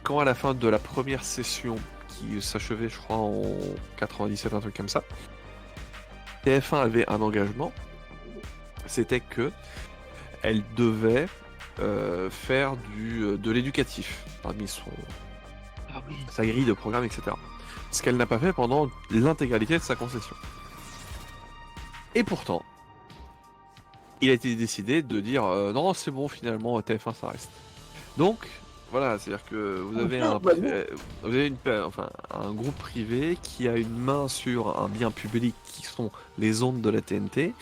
quand à la fin de la première session qui s'achevait, je crois en 97, un truc comme ça, TF1 avait un engagement, c'était que elle devait faire de l'éducatif parmi sa grille de programme, etc. Ce qu'elle n'a pas fait pendant l'intégralité de sa concession. Et pourtant, il a été décidé de dire non, c'est bon, finalement, TF1 ça reste. Donc, voilà, c'est-à-dire que vous avez un groupe privé qui a une main sur un bien public qui sont les ondes de la TNT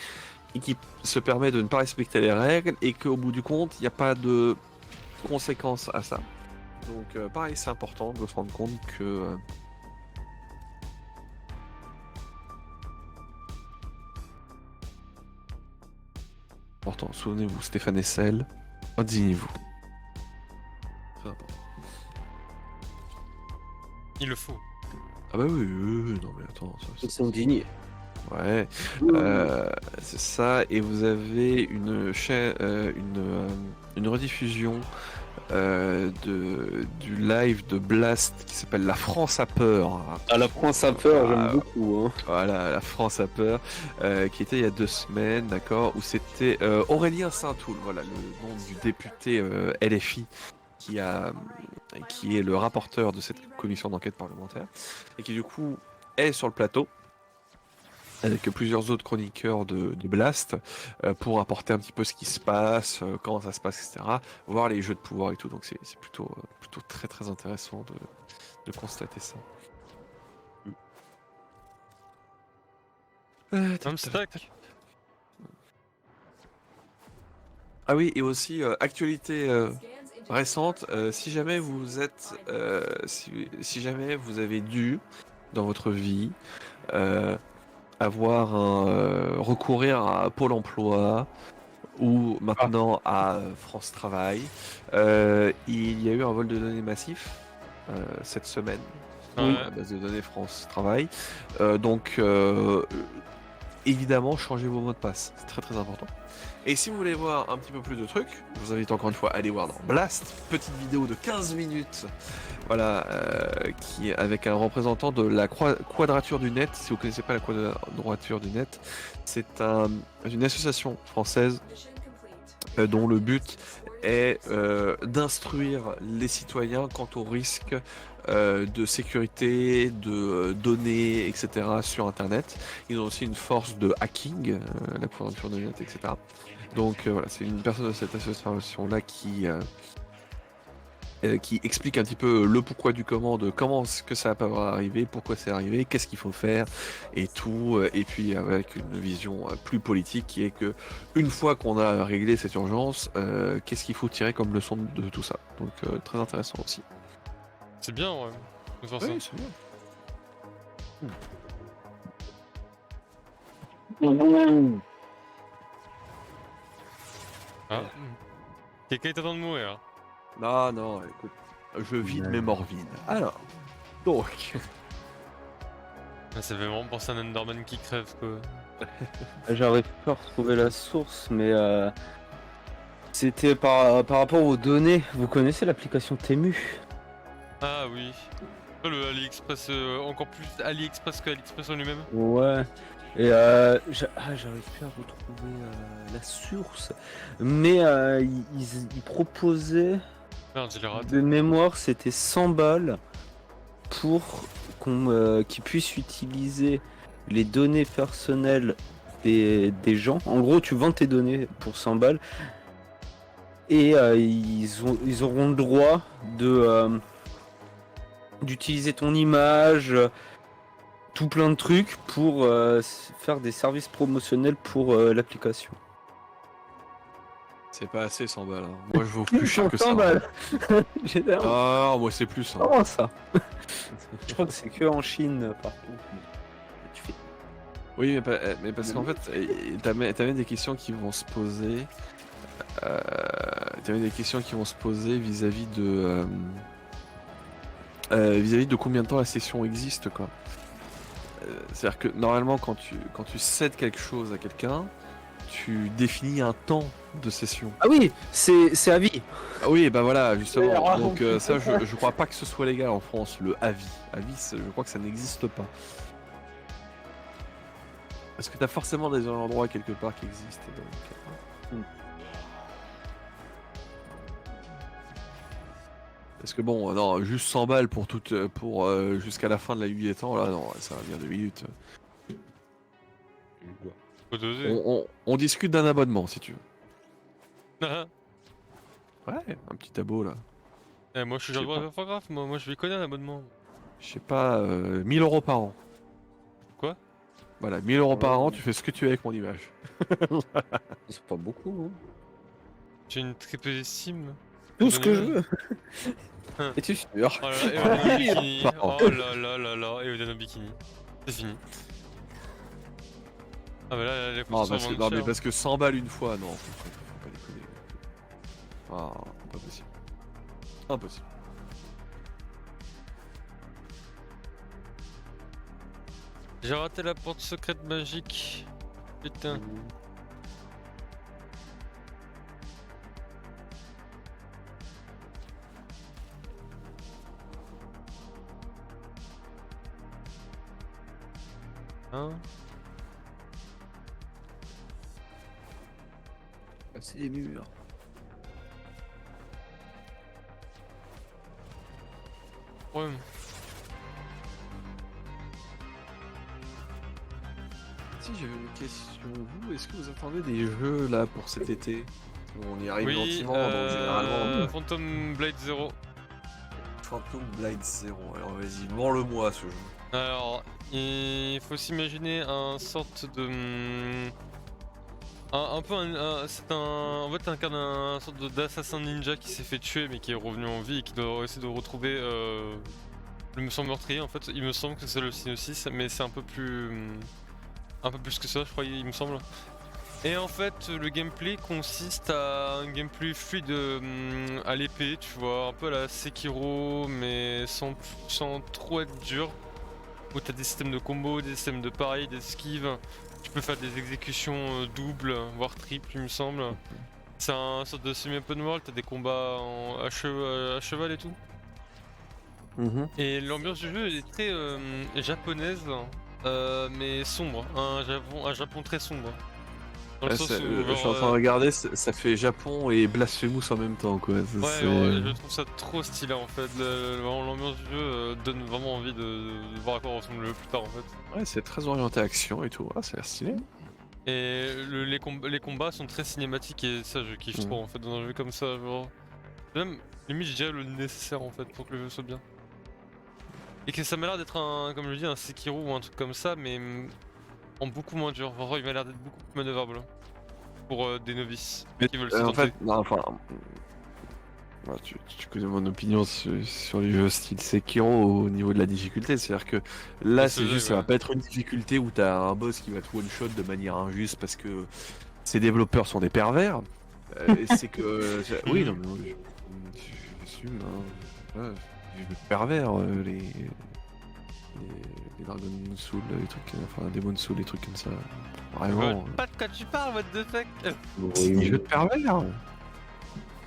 et qui se permet de ne pas respecter les règles et qu'au bout du compte, il n'y a pas de conséquences à ça. Donc, pareil, c'est important de se rendre compte que. Important, souvenez-vous, Stéphane Hessel, indignez-vous. Très important. Il le faut. Ah bah oui, non mais attends, Ils sont indignés. ouais, c'est ça, et vous avez une chaîne, une rediffusion du live de Blast qui s'appelle La France a peur. À la France a peur, Ah, j'aime beaucoup. Hein. Voilà, La France a peur, qui était il y a 2 semaines, d'accord, où c'était Aurélien Saint-Toul, voilà, le nom du député LFI qui est le rapporteur de cette commission d'enquête parlementaire, et qui du coup est sur le plateau avec plusieurs autres chroniqueurs de Blast pour apporter un petit peu ce qui se passe, comment ça se passe, etc. Voir les jeux de pouvoir et tout, donc c'est plutôt très très intéressant de constater ça. Hamstack. Ah oui, et aussi actualité récente, si jamais vous êtes, si jamais vous avez dû dans votre vie recourir à Pôle Emploi ou maintenant à France Travail, il y a eu un vol de données massif cette semaine Ouais. à la base de données France Travail. Donc évidemment, changez vos mots de passe, c'est très très important. Et si vous voulez voir un petit peu plus de trucs, je vous invite encore une fois à aller voir dans Blast, petite vidéo de 15 minutes, voilà, qui est avec un représentant de la Quadrature du Net. Si vous connaissez pas la Quadrature du Net, c'est une association française dont le but est d'instruire les citoyens quant aux risques de sécurité, de données, etc. sur Internet. Ils ont aussi une force de hacking, la Quadrature du Net, etc. Donc voilà, c'est une personne de cette association-là qui explique un petit peu le pourquoi du comment, de comment est-ce que ça va arriver, pourquoi c'est arrivé, qu'est-ce qu'il faut faire et tout, et puis avec une vision plus politique qui est que une fois qu'on a réglé cette urgence, qu'est-ce qu'il faut tirer comme leçon de tout ça. Donc très intéressant aussi. C'est bien, ouais. De faire ça. Oui, c'est bien. Ah. Quelqu'un est en train de mourir. Non, écoute, je vide mes morvines. Alors, donc, Ah, ça fait vraiment penser à un Enderman qui crève, quoi. J'arrive pas à retrouver la source, mais c'était par rapport aux données. Vous connaissez l'application Temu? Ah oui. Le AliExpress, encore plus AliExpress que AliExpress en lui-même. Ouais. Et j'arrive plus à retrouver la source. Mais ils proposaient, Merde, je l'ai raté. de mémoire, c'était 100 balles pour qu'ils puissent utiliser les données personnelles des gens. En gros, tu vends tes données pour 100 balles. Et ils auront le droit d'utiliser ton image, tout plein de trucs pour faire des services promotionnels pour l'application. c'est pas assez 100 balles. Hein. Moi, je vaux plus cher que ça. 100 balles. Génial. Ah, moi, c'est plus. Hein. Comment ça? Je crois que c'est que en Chine, par contre. Tu fais... Oui, mais parce qu'en fait, t'as même des questions qui vont se poser. t'avais des questions qui vont se poser vis-à-vis de combien de temps la session existe, quoi. C'est-à-dire que normalement, quand tu cèdes quelque chose à quelqu'un, tu définis un temps de session. Ah oui, c'est à vie. Ah oui, bah voilà, justement. alors, Donc ça, je crois pas que ce soit légal en France, le avis. Avis, je crois que ça n'existe pas. Parce que t'as forcément des endroits quelque part qui existent. Donc... Parce que bon, non, juste 100 balles pour jusqu'à la fin de la 8 ans, là, non, ça va bien 2 minutes. Faut doser. On discute d'un abonnement, si tu veux. Ah, Ouais, un petit abo, là. moi je suis Je sais genre pas. photographe, moi je vais connaître l'abonnement. Je sais pas, 1000 euros par an. Quoi? Voilà, 1000 euros par an, tu fais ce que tu veux avec mon image. C'est pas beaucoup. Hein. J'ai une triple estime. Tout ce que je veux. Hein. Es-tu sûr? Oh là là, Eoden au bikini. Pardon. Oh là là là là, Eoden au bikini. C'est fini. Ah bah là, les Non, courses parce sont que, vendues non, mais cher. parce que 100 balles une fois, non, faut pas déconner. Ah, pas possible. Impossible. J'ai raté la porte secrète magique. Putain. Hein? C'est des murs. Ouais. Si j'avais une question, vous, est-ce que vous attendez des jeux là pour cet été? On y arrive Oui, gentiment, donc généralement. Phantom Blade 0. Phantom Blade 0, alors vas-y, mords-le-moi ce jeu. Alors, il faut s'imaginer un sorte de... un peu c'est un... En fait, t'incarnes un sorte d'assassin ninja qui s'est fait tuer mais qui est revenu en vie et qui doit essayer de retrouver son meurtrier. En fait, il me semble que c'est le Sinnoh mais c'est un peu plus... un peu plus que ça, je crois, il me semble. Et en fait, le gameplay consiste à un gameplay fluide à l'épée, tu vois, un peu à la Sekiro, mais sans trop être dur. Où t'as des systèmes de combo, des systèmes de pari, d'esquive. Tu peux faire des exécutions doubles, voire triples, il me semble. C'est un sorte de semi-open world, t'as des combats à cheval et tout. Et l'ambiance du jeu est très japonaise, mais sombre. Un Japon très sombre. Dans le sens où, je suis en train de regarder, ça fait Japon et Blasphemous en même temps, quoi. ouais, je trouve ça trop stylé en fait. Vraiment, l'ambiance du jeu donne vraiment envie de voir à quoi ressemble le plus tard en fait. Ouais, c'est très orienté action et tout, ah, ça a l'air stylé. Et les combats sont très cinématiques et ça je kiffe trop en fait dans un jeu comme ça. Genre, même limite je dirais le nécessaire en fait pour que le jeu soit bien. Et que ça m'a l'air d'être comme je dis, un Sekiro ou un truc comme ça, mais en beaucoup moins dur. Vraiment, il m'a l'air d'être beaucoup plus manœuvrable pour des novices qui veulent se En tenter. fait, non, enfin. Tu connais mon opinion sur les jeux style Sekiro au niveau de la difficulté. C'est-à-dire que là, Ouais, c'est c'est juste, vrai, ça va ouais. pas être une difficulté où t'as un boss qui va te one-shot de manière injuste parce que ces développeurs sont des pervers. C'est que. Oui, non, mais oui, j'assume. Hein. Ouais, des pervers, les Dragon Soul, les trucs, enfin Demon Soul, les trucs comme ça. Je vois Vraiment. pas de quoi tu parles, what the fuck. C'est des jeux de pervers.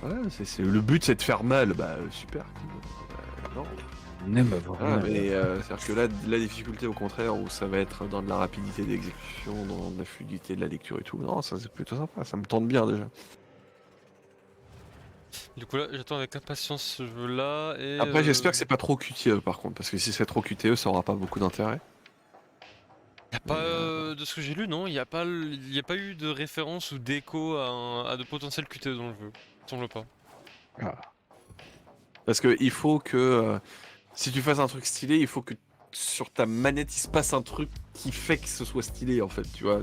Ouais, le but c'est de faire mal, bah super. Non. Ah, mais c'est-à-dire que là, la difficulté au contraire, où ça va être dans de la rapidité d'exécution, dans de la fluidité de la lecture et tout, non, ça c'est plutôt sympa, ça me tente bien déjà. Du coup là, j'attends avec impatience ce jeu là et... Après, j'espère que c'est pas trop QTE par contre, parce que si c'est trop QTE, ça aura pas beaucoup d'intérêt. Y a pas, de ce que j'ai lu, non, y a pas eu de référence ou d'écho à de potentiels QTE dans le jeu. Semble pas. Parce que il faut que, si tu fasses un truc stylé, il faut que sur ta manette il se passe un truc qui fait que ce soit stylé en fait, tu vois.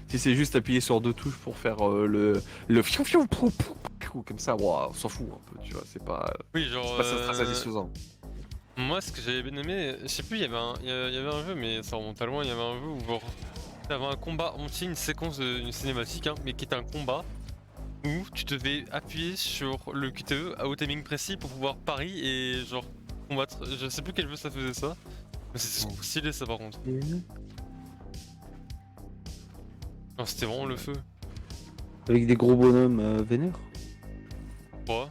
Si c'est juste appuyer sur deux touches pour faire le fiou fiou pou pou pou, comme ça, wow, on s'en fout un peu, tu vois. C'est pas Oui, genre... très satisfaisant. Moi, ce que j'avais bien aimé, je sais plus, il y avait un jeu, mais ça remonte à loin, il y avait un jeu où genre... T'avais un combat entier, une séquence, une cinématique, hein, mais qui était un combat, où tu devais appuyer sur le QTE au timing précis pour pouvoir pari et genre combattre. Je sais plus quel jeu ça faisait ça. Mais c'était trop stylé ça par contre. Non, c'était vraiment le feu. Avec des gros bonhommes vénères. Ouais.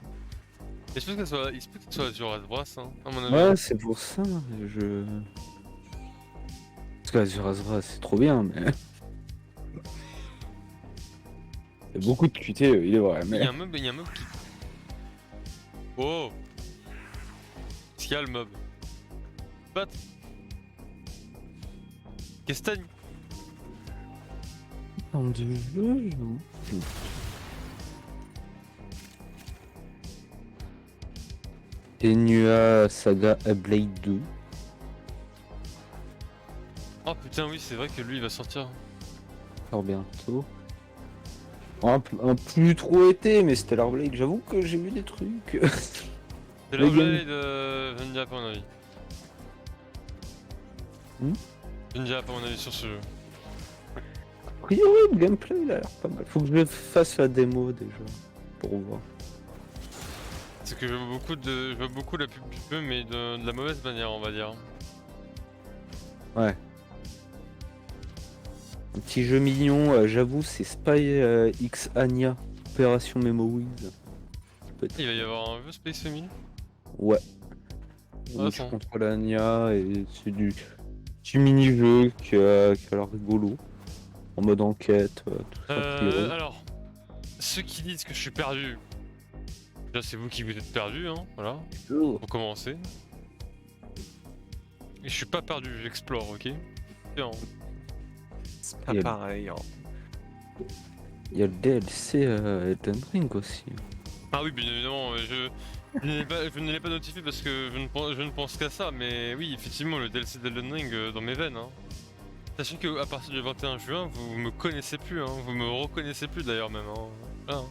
Et je pense qu'elle soit, il se peut qu'elle soit dure à se brasse, hein, à mon avis. Ouais, c'est pour ça. Parce qu'Azurazra, c'est trop bien, mais. Il y a beaucoup de QTE, il est vrai, Il y mais. a un mob qui. Oh! Qu'est-ce qu'il y a le mob? Bat! Castagne! Dans du jeu, Tenua Saga Blade 2. Oh putain, oui, c'est vrai que lui il va sortir. Alors bientôt. Un plus trop été, mais Stellar Blade, j'avoue que j'ai vu des trucs. C'est Le la game- Blade de Vendia, à mon avis. Vendia, à mon avis, sur ce jeu. A priori, le gameplay il a l'air pas mal. Faut que je fasse la démo déjà, pour voir. C'est que je vois beaucoup la pub du jeu, mais de la mauvaise manière, on va dire. Ouais. Un petit jeu mignon, j'avoue, c'est Spy X Anya, Opération Memowiz. Il va y avoir un jeu Space Famine. Ouais. Ah, Où je attends. contrôle Anya et c'est du petit mini-jeu qui a l'air rigolo. En mode enquête, tout ça. priori. Alors, ceux qui disent que je suis perdu, déjà c'est vous qui vous êtes perdu, hein, voilà, Oh. pour commencer. Et je suis pas perdu, j'explore, ok? Bien. C'est pas Et- pareil. Hein. Il y a le DLC Elden Ring aussi. Ah oui, bien évidemment, je ne l'ai pas notifié parce que je ne pense qu'à ça, mais oui, effectivement, le DLC d'Elden Ring dans mes veines. Hein. Sachant qu'à partir du 21 juin, vous me connaissez plus, hein, vous me reconnaissez plus d'ailleurs même. Hein. Voilà, hein.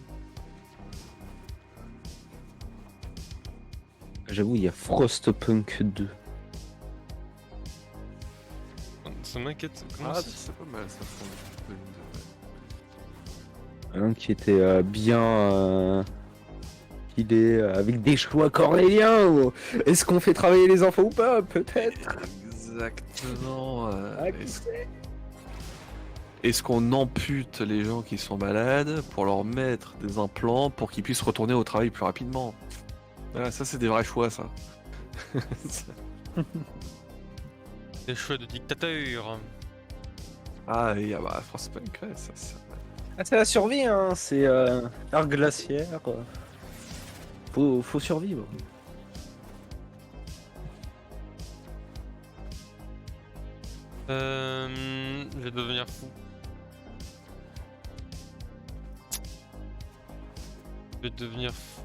J'avoue, il y a Frostpunk 2. Ça m'inquiète. Comment Ah, ça c'est pas mal ça. Un qui était bien pilé, avec des choix cornéliens. Est-ce qu'on fait travailler les enfants ou pas? Peut-être. Exactement. Ah, qui Est-ce qu'on ampute les gens qui sont malades pour leur mettre des implants pour qu'ils puissent retourner au travail plus rapidement? Voilà, ça c'est des vrais choix ça. Les choix de dictateur. Ah, et bah Frostpunk, ouais, ça. Ah, c'est la survie, hein. C'est art glaciaire. Faut survivre. Je vais devenir fou. Je vais devenir fou.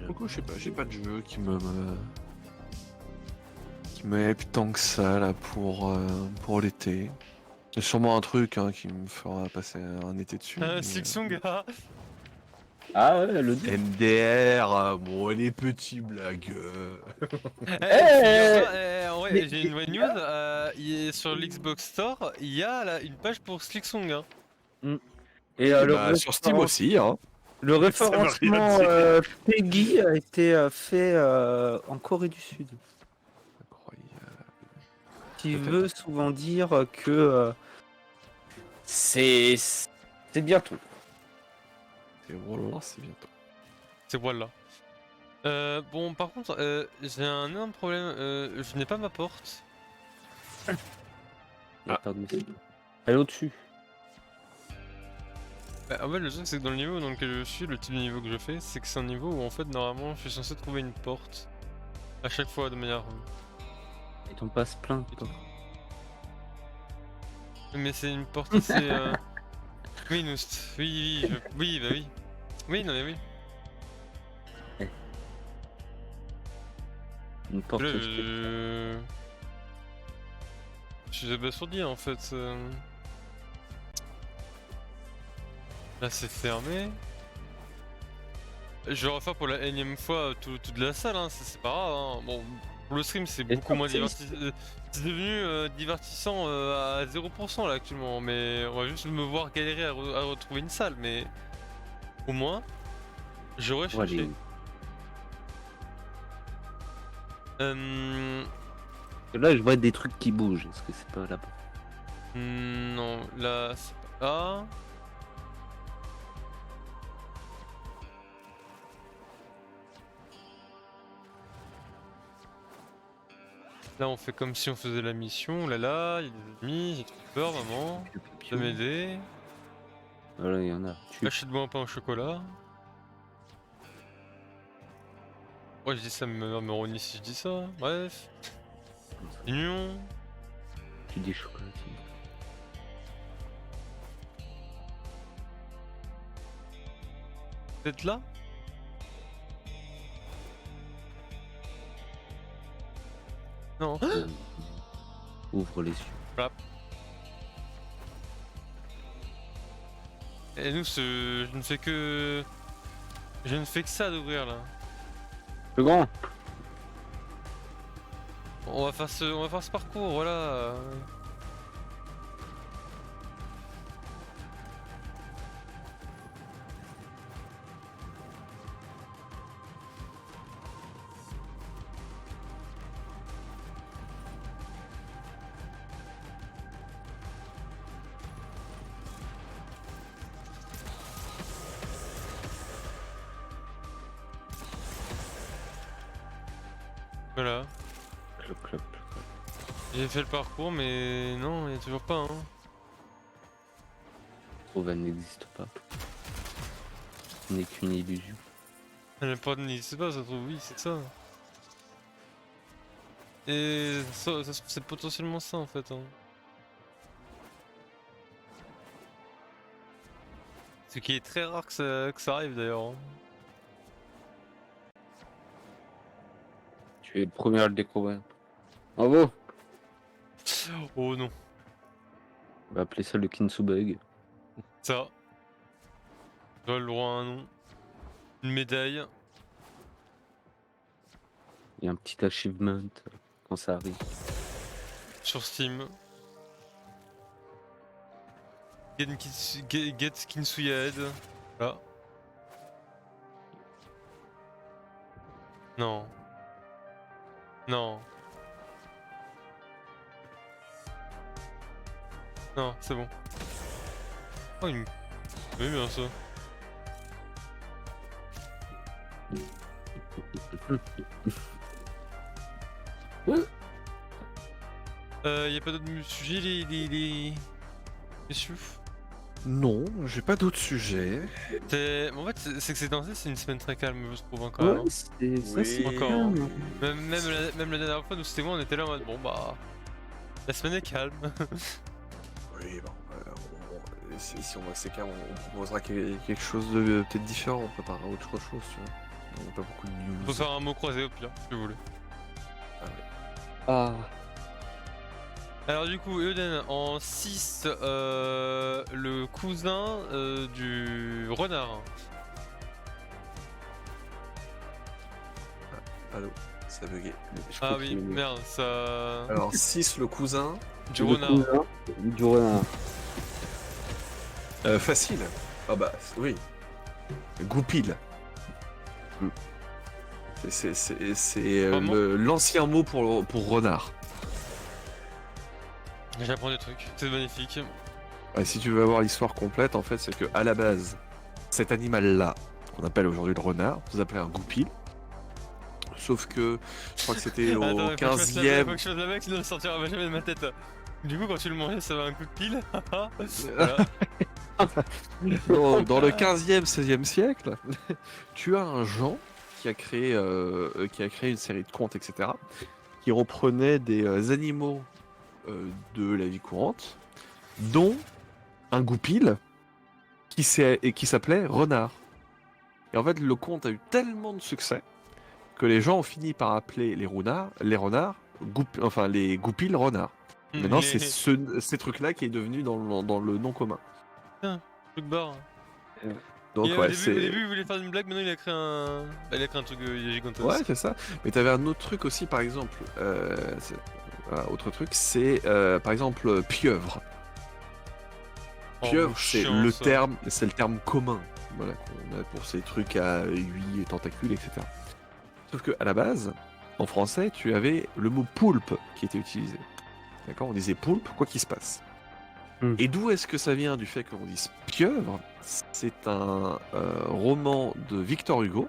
Beaucoup, je sais pas, j'ai pas de jeu qui me hype tant que ça là pour l'été. Il y a sûrement un truc hein, qui me fera passer un été dessus. mais, Silksong, ah. Ah ouais, le MDR, bon les petits blagueux. Ouais, mais- j'ai une vraie news. Sur l'Xbox Store, il y a une page pour Silksong. Hein. Et Sur Steam aussi, hein. le Ça veut référencement rien dire. Peggy a été fait en Corée du Sud. Incroyable. Qui Peut-être. veut souvent dire que c'est bientôt. Et voilà, c'est bientôt. C'est voilà. Bon, par contre, j'ai un énorme problème. Je n'ai pas ma porte. Ah. Elle est au-dessus. Bah, en fait, le truc, c'est que dans le niveau dans lequel je suis, le type de niveau que je fais, c'est que c'est un niveau où en fait, normalement, je suis censé trouver une porte à chaque fois de manière. Et t'en passes plein. toi. Mais c'est une porte assez. Oui, Noust. Oui, oui, bah oui. Oui, non, mais oui. Une porte. Là, je suis abasourdi en fait. Là, c'est fermé. Je vais refaire pour la énième fois toute la salle, hein, c'est pas grave. Hein. Bon, Pour le stream, c'est Et beaucoup moins triste. divertissant. C'est devenu divertissant à 0% là actuellement, mais on va juste me voir galérer à retrouver une salle, mais au moins, j'aurais On va cherché. aller- Euh... Là, je vois des trucs qui bougent. Est-ce que c'est pas là-bas? Non, là, c'est pas... Ah. Là, on fait comme si on faisait la mission. Là, là, il y a des ennemis, j'ai trop peur, maman. De m'aider. Voilà, il y en a. Achète-moi un pain au chocolat. Ouais, je dis ça, mais me renie si je dis ça. Bref. Union. Tu dis chocolatine. Peut-être là. Non. Ouvre les yeux. Et nous, je ne fais que... Je ne fais que ça d'ouvrir là. Le grand. On va faire ce parcours, voilà. Voilà. Cloc, cloc, cloc. J'ai fait le parcours, mais non, il n'y a toujours pas. Hein. Trouve n'existe pas. Ce n'est qu'une illusion. Elle pas n'existe pas, ça se trouve, oui, c'est ça. Et ça se trouve, c'est potentiellement ça en fait. Hein. Ce qui est très rare que ça arrive d'ailleurs. Hein. Tu es le premier à le découvrir. Bravo. Oh non, On va appeler ça le Kinsubug. ça. J'aurais le droit à un nom. Une médaille. Il y a un petit achievement quand ça arrive. Sur Steam. Get Kinsuya Head. Là. Non. Non. Non, c'est bon. Oh, il me... Oui, bien ça. Y a pas d'autres sujets, les messieurs? Non, j'ai pas d'autres sujets. En fait, c'est que c'est une semaine très calme, je trouve, encore. Hein. c'est ça, Oui. c'est Encore. calme. Même la dernière fois, nous c'était moi, on était là en mode bon bah. La semaine est calme. Oui, bon, si on voit que c'est calme, on proposera quelque chose de peut-être différent, on préparera autre chose, tu vois. On n'a pas beaucoup de news. On peut faire un mot croisé au pire, si vous voulez. Ah, Alors du coup, Euden en 6, le cousin du renard. Allô, ça a bugué. je Ah crois oui, qu'il est- merde, ça... Alors 6 le cousin, Du Le renard. cousin Du renard. facile. Ah bah oui. Goupil. Hmm. C'est Vraiment l'ancien mot pour renard. J'apprends des trucs, c'est magnifique. Et si tu veux avoir l'histoire complète, en fait, c'est que à la base, cet animal-là, qu'on appelle aujourd'hui le renard, vous appelez un goupil. Sauf que je crois que c'était au Attends, faut que je fasse la blague, 15e. faut que je fasse la blague, sinon ça sortira jamais de ma tête. Du coup, quand tu le mangeais, ça va un coup de pile. Voilà. Dans le 15e, 16e siècle, tu as un Jean qui a créé une série de contes, etc., qui reprenait des animaux de la vie courante, dont un goupil qui s'appelait renard. Et en fait, le conte a eu tellement de succès que les gens ont fini par appeler les renards, les goupils renards. Maintenant, c'est ces trucs-là qui est devenu dans le nom commun. Truc barre. Donc Et ouais, au c'est... début, il voulait faire une blague, maintenant il a créé un. Bah, il a créé un truc gigantesque. Ouais, c'est ça. Mais t'avais un autre truc aussi, par exemple. Voilà, autre truc, c'est par exemple pieuvre. Oh, Pieuvre, chiant, ça. c'est le terme commun. Voilà, qu'on a pour ces trucs à 8 et tentacules, etc. Sauf que à la base, en français, tu avais le mot poulpe qui était utilisé. D'accord? On disait poulpe, quoi qu'il se passe. Et d'où est-ce que ça vient du fait qu'on dise pieuvre? C'est un roman de Victor Hugo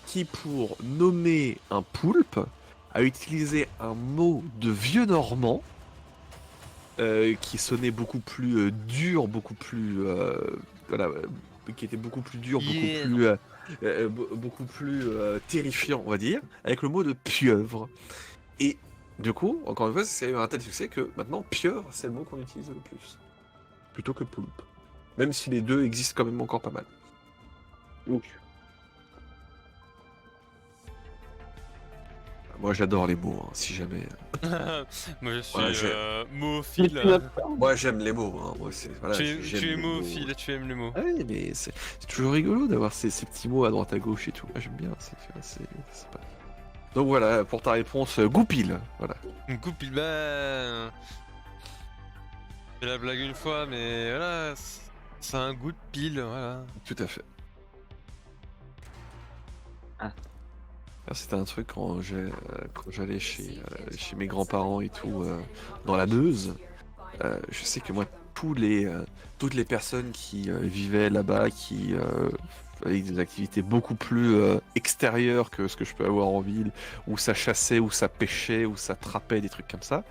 qui, pour nommer un poulpe, a utilisé un mot de vieux normand qui sonnait beaucoup plus dur, beaucoup plus voilà, qui était beaucoup plus dur, Yeah. beaucoup plus terrifiant, on va dire, avec le mot de pieuvre. Et du coup, encore une fois, c'est eu un tel succès que maintenant pieuvre, c'est le mot qu'on utilise le plus, plutôt que poulpe. Même si les deux existent quand même encore pas mal. Donc, Moi, j'adore les mots, hein, si jamais. Moi je suis Ouais, moophile. Moi, j'aime les mots. Hein. Moi, voilà, Tu es j'aime les mots. moophile, tu aimes les mots. Ah oui, mais c'est toujours rigolo d'avoir ces petits mots à droite à gauche et tout. Moi, j'aime bien. C'est pas... Donc voilà, pour ta réponse, goupil. Voilà. Une coupe, il bah. J'ai la blague une fois, mais voilà. C'est un goût de pile, voilà. Tout à fait. Ah. Alors, c'était un truc quand j'allais chez mes grands-parents et tout, dans la Meuse. Je sais que moi, toutes les personnes qui vivaient là-bas, qui avaient des activités beaucoup plus extérieures que ce que je peux avoir en ville, où ça chassait, où ça pêchait, où ça trappait, des trucs comme ça,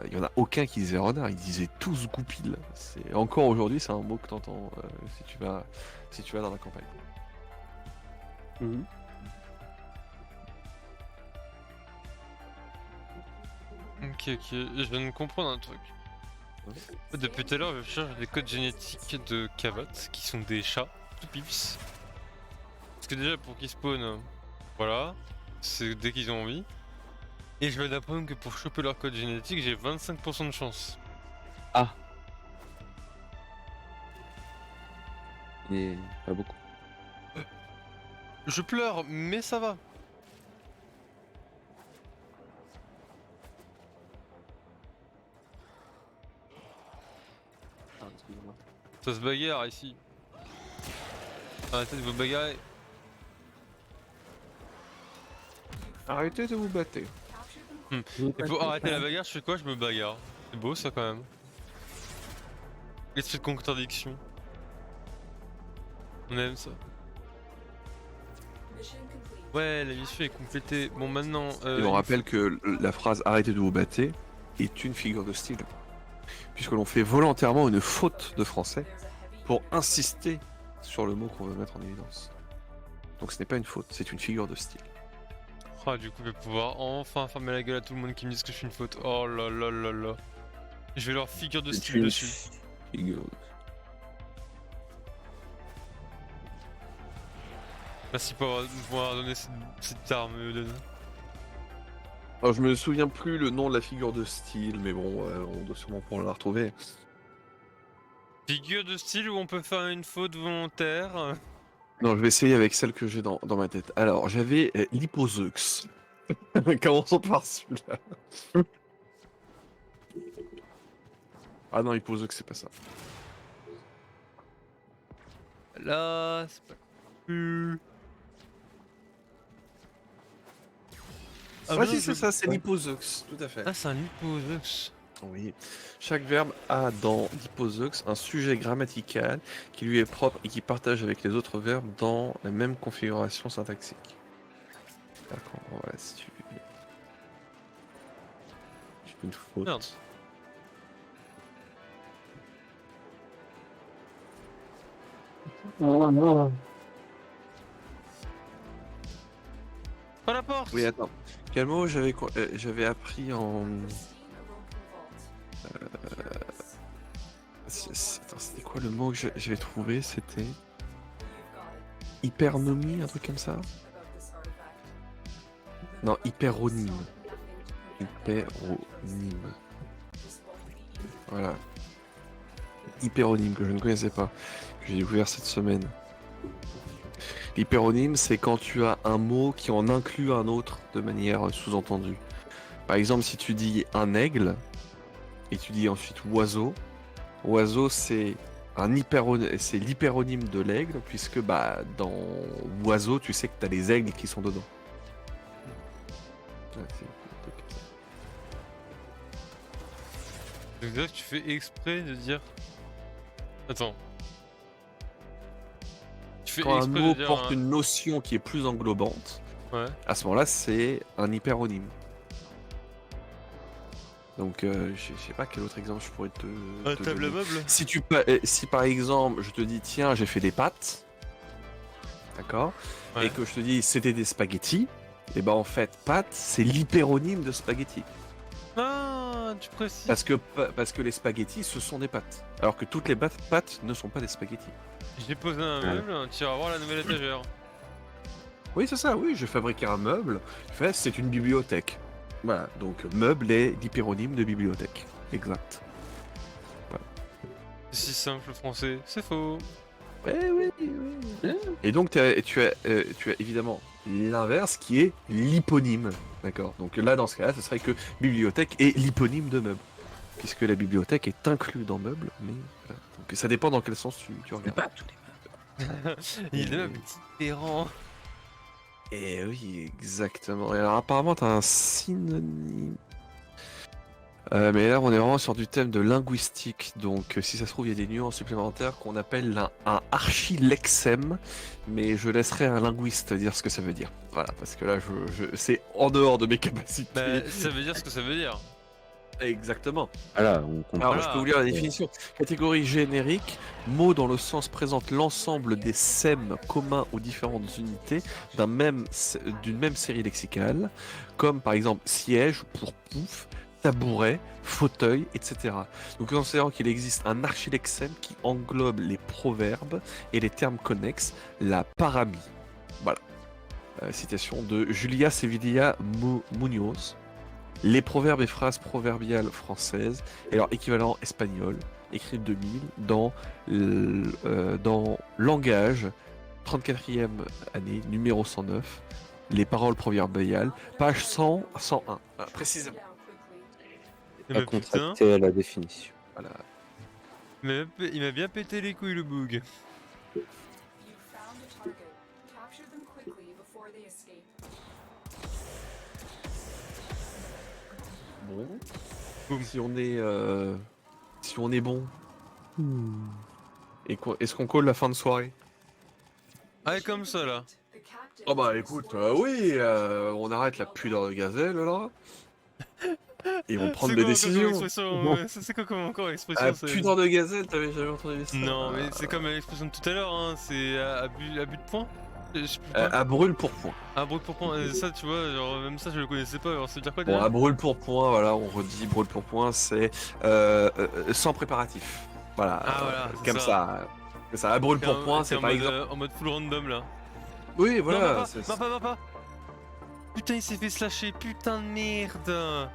il y en a aucun qui disait renard, ils disaient tous goupil. Encore aujourd'hui, c'est un mot que t'entends si tu vas dans la campagne. Mhm. Ok, je viens de comprendre un truc. Depuis tout à l'heure, je cherche des codes génétiques de cavottes qui sont des chats tout pips. Parce que déjà, pour qu'ils spawnent, voilà, c'est dès qu'ils ont envie. Et je viens d'apprendre que pour choper leur code génétique, j'ai 25% de chance. Ah. Et pas beaucoup. Je pleure, mais ça va. Ça se bagarre ici. Arrêtez de vous bagarrer. Arrêtez de vous battre. Et pour arrêter la bagarre, je fais quoi? Je me bagarre. C'est beau ça quand même. L'esprit de contradiction. On aime ça. Mission complete. Ouais, la mission est complétée. Bon, maintenant. Et on rappelle que la phrase arrêtez de vous battre est une figure de style. Puisque l'on fait volontairement une faute de français There's a heavy pour insister sur le mot qu'on veut mettre en évidence. Donc ce n'est pas une faute, c'est une figure de style. Ah, du coup, je vais pouvoir enfin fermer la gueule à tout le monde qui me dit que je suis une faute. Oh là là là là. Je vais leur figure de style dessus. Figure. Merci pour m'avoir donné cette arme, Eden. Alors je me souviens plus le nom de la figure de style, mais bon, on doit sûrement pouvoir la retrouver. Figure de style où on peut faire une faute volontaire. Non, je vais essayer avec celle que j'ai dans ma tête. Alors, j'avais l'Hippozeux. Commençons par celui-là. Ah non, Hippozeux, c'est pas ça. Là, c'est pas plus. Ah, si, c'est ça, c'est l'Hippozeux, tout à fait. Ah, c'est un Hippozeux. Oui. Chaque verbe a dans l'Hippozeux un sujet grammatical qui lui est propre et qui partage avec les autres verbes dans la même configuration syntaxique. D'accord, voilà, si tu... J'ai une faute. Merde. Pas la porte. Oui, attends. Quel mot j'avais appris en... Team Awoken Vault. Attends, c'était quoi le mot que j'avais trouvé? C'était You've got it. hypernomie, un truc comme ça? About this artifact. Non, hyperonyme. Nothing to prepare. Hyperonyme. This won't be easy. Voilà. hyperonyme que je ne connaissais pas, que j'ai découvert cette semaine. L'hyperonyme, c'est quand tu as un mot qui en inclut un autre de manière sous-entendue. Par exemple, si tu dis un aigle et tu dis ensuite oiseau, oiseau c'est c'est l'hyperonyme de l'aigle, puisque bah dans oiseau, tu sais que tu as les aigles qui sont dedans. Ouais, Donc là, tu fais exprès de dire. Attends. Tu fais Quand un exprès mot de dire. porte une notion qui est plus englobante, Ouais. à ce moment-là, c'est un hyperonyme. Donc, je sais pas quel autre exemple je pourrais te table donner. meuble. Si par exemple, je te dis, tiens, j'ai fait des pâtes, d'accord, Ouais. et que je te dis, c'était des spaghettis, et ben en fait, pâtes, c'est l'hyperonyme de spaghetti. Ah, tu précises. Parce que les spaghettis, ce sont des pâtes. Alors que toutes les pâtes ne sont pas des spaghettis. J'ai posé un meuble, tu vas voir la nouvelle étagère. Oui, c'est ça, oui, j'ai fabriqué un meuble. En fait, c'est une bibliothèque. Voilà, donc meuble est l'hyperonyme de bibliothèque. Exact. C'est si simple le français, c'est faux. Oui. Et donc, tu as évidemment l'inverse qui est l'hyponyme. D'accord. Donc là, dans ce cas-là, ce serait que bibliothèque est l'hyponyme de meuble. Puisque la bibliothèque est inclue dans meuble, mais voilà. Donc ça dépend dans quel sens tu regardes. Pas tous les Il est un petit différent. Et oui, exactement. Et alors apparemment, tu as un synonyme. Mais là, on est vraiment sur du thème de linguistique. Donc, si ça se trouve, il y a des nuances supplémentaires qu'on appelle un archilexème. Mais je laisserai un linguiste dire ce que ça veut dire. Voilà, parce que là, c'est en dehors de mes capacités. Bah, ça veut dire ce que ça veut dire. Exactement. Voilà, on comprend. Alors, je peux vous lire la définition. Catégorie générique, mot dont le sens présente l'ensemble des sèmes communs aux différentes unités d'une même série lexicale, comme par exemple siège pour pouf, tabouret, fauteuil, etc. Donc, considérant qu'il existe un archilexème qui englobe les proverbes et les termes connexes, la paramie. Voilà. Citation de Julia Sevilla Munoz. Les proverbes et phrases proverbiales françaises et leur équivalent espagnol, écrit 2000 dans Langage, 34e année, numéro 109, les paroles proverbiales, page 100 à 101. Voilà, précisément. Eh Pas bah, putain, contracté à la définition. Voilà. il m'a bien pété les couilles le bug. You found the target. Capture them quickly before they escape. Bon. Boum. Si on est bon. Est-ce qu'on call la fin de soirée? Ah, comme ça là. The captain Oh bah écoute, oui, on arrête la pudeur de gazelle là. Et on prend C'est des quoi décisions. comme expression Bon. C'est quoi comme encore expression Ah, c'est- pudeur de gazelle, t'avais jamais entendu ça? Non, mais c'est comme l'expression de tout à l'heure, hein, c'est à but de point. Je sais plus quoi. À brûle pour point. Ah, brûle pour point, ça tu vois, genre même ça je le connaissais pas, alors ça veut dire quoi Bon, déjà? à brûle pour point, voilà, on redit brûle pour point, c'est sans préparatif. Voilà, Ah, voilà, c'est comme ça. ça. Comme ça, à brûle pour T'es point, c'est en par mode, exemple. en mode full random là. Oui, Non, voilà. pas. Putain, il s'est fait slasher, putain de merde.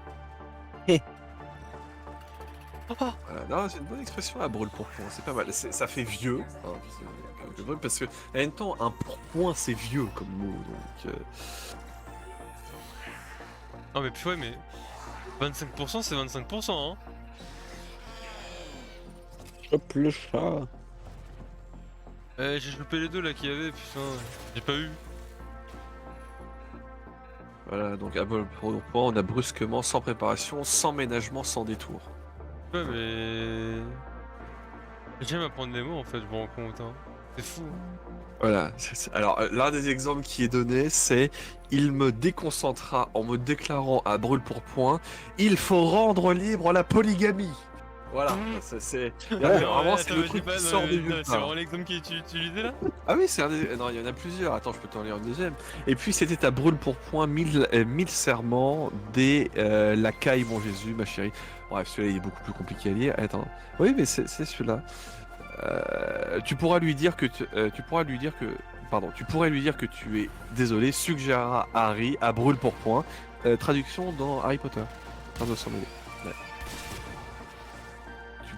Voilà. Non, c'est une bonne expression à brûle pour point, c'est pas mal. Ça fait vieux, hein, parce que en même temps, un pour point c'est vieux comme mot, donc. Non, mais puis ouais, mais 25% c'est 25%, hein. Chope le chat. J'ai chopé les deux là qu'il y avait, putain, j'ai pas eu. Voilà, donc à brûle pour point, on a brusquement, sans préparation, sans ménagement, sans détour. Ouais, mais. J'aime apprendre les mots en fait, je me rends compte, hein. C'est fou. Voilà. Alors, l'un des exemples qui est donné, c'est il me déconcentra en me déclarant à brûle pour point, il faut rendre libre la polygamie. Voilà, c'est vraiment c'est le truc qui sort de nulle C'est part. vraiment l'exemple qui est utilisé là? Ah oui, c'est un des... Non, il y en a plusieurs. Attends, je peux t'en lire un deuxième. Et puis c'était à brûle pour point 1000 serments des la caille mon Jésus, ma chérie. Bref, celui-là il est beaucoup plus compliqué à lire. Attends. Oui, mais c'est celui-là. Tu pourras lui dire que tu pourras lui dire que tu pourrais lui dire que tu es désolé, suggérera Harry à brûle pour point. Traduction dans Harry Potter. 1900 BD. Ouais. Tu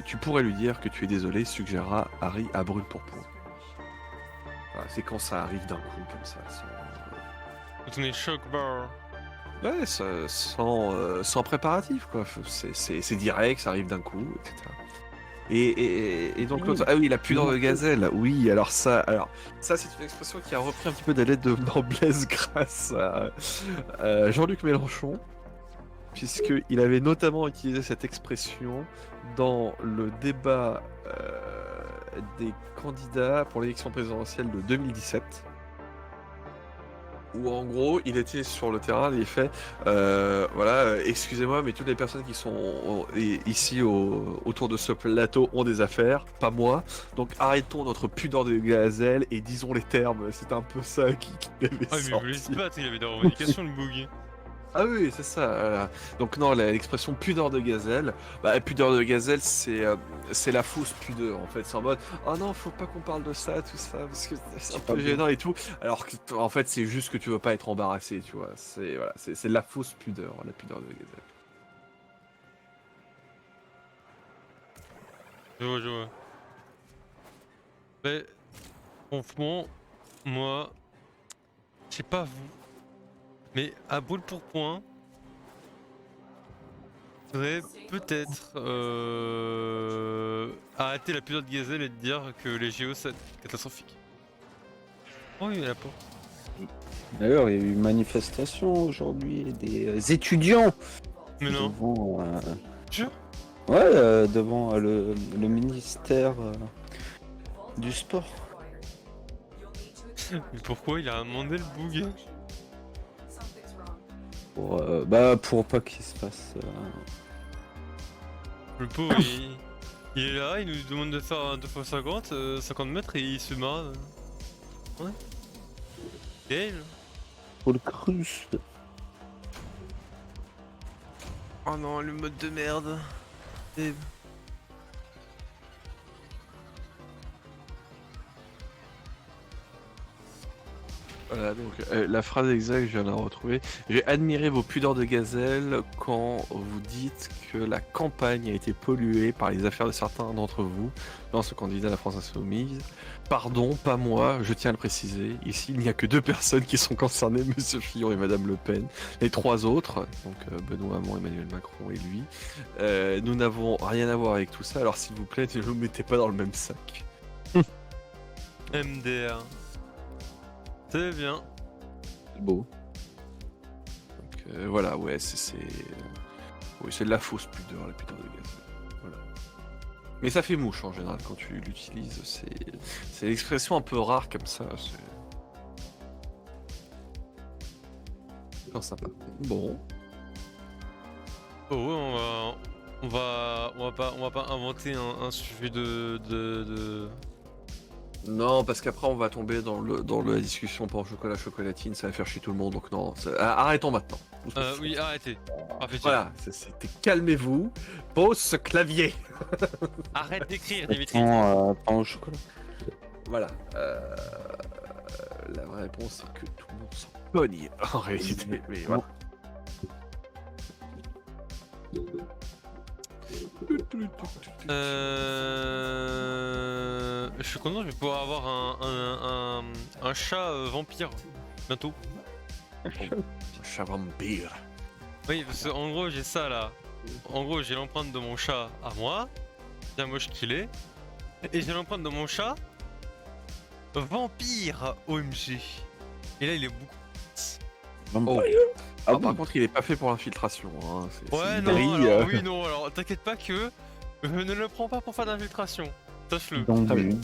tu pourrais lui dire que tu es désolé, suggérera Harry à brûle pour point. Voilà, c'est quand ça arrive d'un coup comme ça. Quand on est choc bar. Ouais, sans préparatif quoi. C'est direct, ça arrive d'un coup, etc. Et donc l'autre, ah oui, la pudeur de gazelle. Oui, alors ça c'est une expression qui a repris un petit peu des lettres de noblesse grâce à Jean-Luc Mélenchon, puisqu'il avait notamment utilisé cette expression dans le débat des candidats pour l'élection présidentielle de 2017. Où en gros, il était sur le terrain et il fait voilà, excusez-moi, mais toutes les personnes qui sont ici autour de ce plateau ont des affaires, pas moi. Donc arrêtons notre pudeur de gazelle et disons les termes. C'est un peu ça qui avait Ah, mais il voulait se sorti. battre, il avait des revendications, le boogie. Ah oui, c'est ça. Voilà. Donc non, l'expression pudeur de gazelle, pudeur de gazelle, c'est la fausse pudeur en fait. C'est en mode, oh non, faut pas qu'on parle de ça, tout ça, parce que c'est un peu gênant et tout. Alors que en fait, c'est juste que tu veux pas être embarrassé, tu vois. C'est voilà, c'est la fausse pudeur, la pudeur de gazelle. Je vois. Mais, franchement, moi, je sais pas vous, mais à brûle pour point, faudrait peut-être arrêter la pudeur de gazelle et de dire que les JO c'est catastrophique. Oh oui, la porte. D'ailleurs, il y a eu une manifestation aujourd'hui des étudiants Mais non, devant, jure. devant le ministère du sport. Mais pourquoi il a demandé le boogie? Pour pas qu'il se fasse. Le pauvre, il est là, il nous demande de faire un 2x50, 50 mètres et il se marre. Ouais. Gale. Pour le cruce. Oh non, le mode de merde. Voilà, donc la phrase exacte, je viens de la retrouver. J'ai admiré vos pudeurs de gazelle quand vous dites que la campagne a été polluée par les affaires de certains d'entre vous, lance le candidat à la France Insoumise. Pardon, pas moi, je tiens à le préciser. Ici, il n'y a que 2 personnes qui sont concernées, Monsieur Fillon et Madame Le Pen. Les 3 autres, donc Benoît Hamon, Emmanuel Macron et lui, nous n'avons rien à voir avec tout ça. Alors s'il vous plaît, ne vous mettez pas dans le même sac. MDR. C'est bien. Beau. Donc voilà, ouais, oui, c'est de la fausse pudeur, la pudeur de gaz. Voilà. Mais ça fait mouche en général quand tu l'utilises. C'est l'expression un peu rare comme ça. C'est sympa. Bon. Oh ouais, on va pas inventer un sujet de... Non, parce qu'après on va tomber dans la discussion pour chocolat chocolatine, ça va faire chier tout le monde, donc non. Arrêtons maintenant. Oui, arrêtez. Voilà, c'était calmez-vous, pose ce clavier. Arrête d'écrire, Dimitri. Pain au chocolat. Voilà. La vraie réponse c'est que tout le monde s'en cogne en réalité. Mais voilà. Je suis content, je vais pouvoir avoir un chat vampire bientôt. Chat vampire. Oui, parce qu'en gros j'ai ça là. En gros j'ai l'empreinte de mon chat à moi, bien moche qu'il est. Et j'ai l'empreinte de mon chat vampire OMG. Et là il est beaucoup. Oh. Ah Par bon contre, il est pas fait pour l'infiltration. Hein. Ouais, une non, grille, alors, oui, non, alors t'inquiète pas que je ne le prends pas pour faire d'infiltration. Sache-le. Dans Très le bien.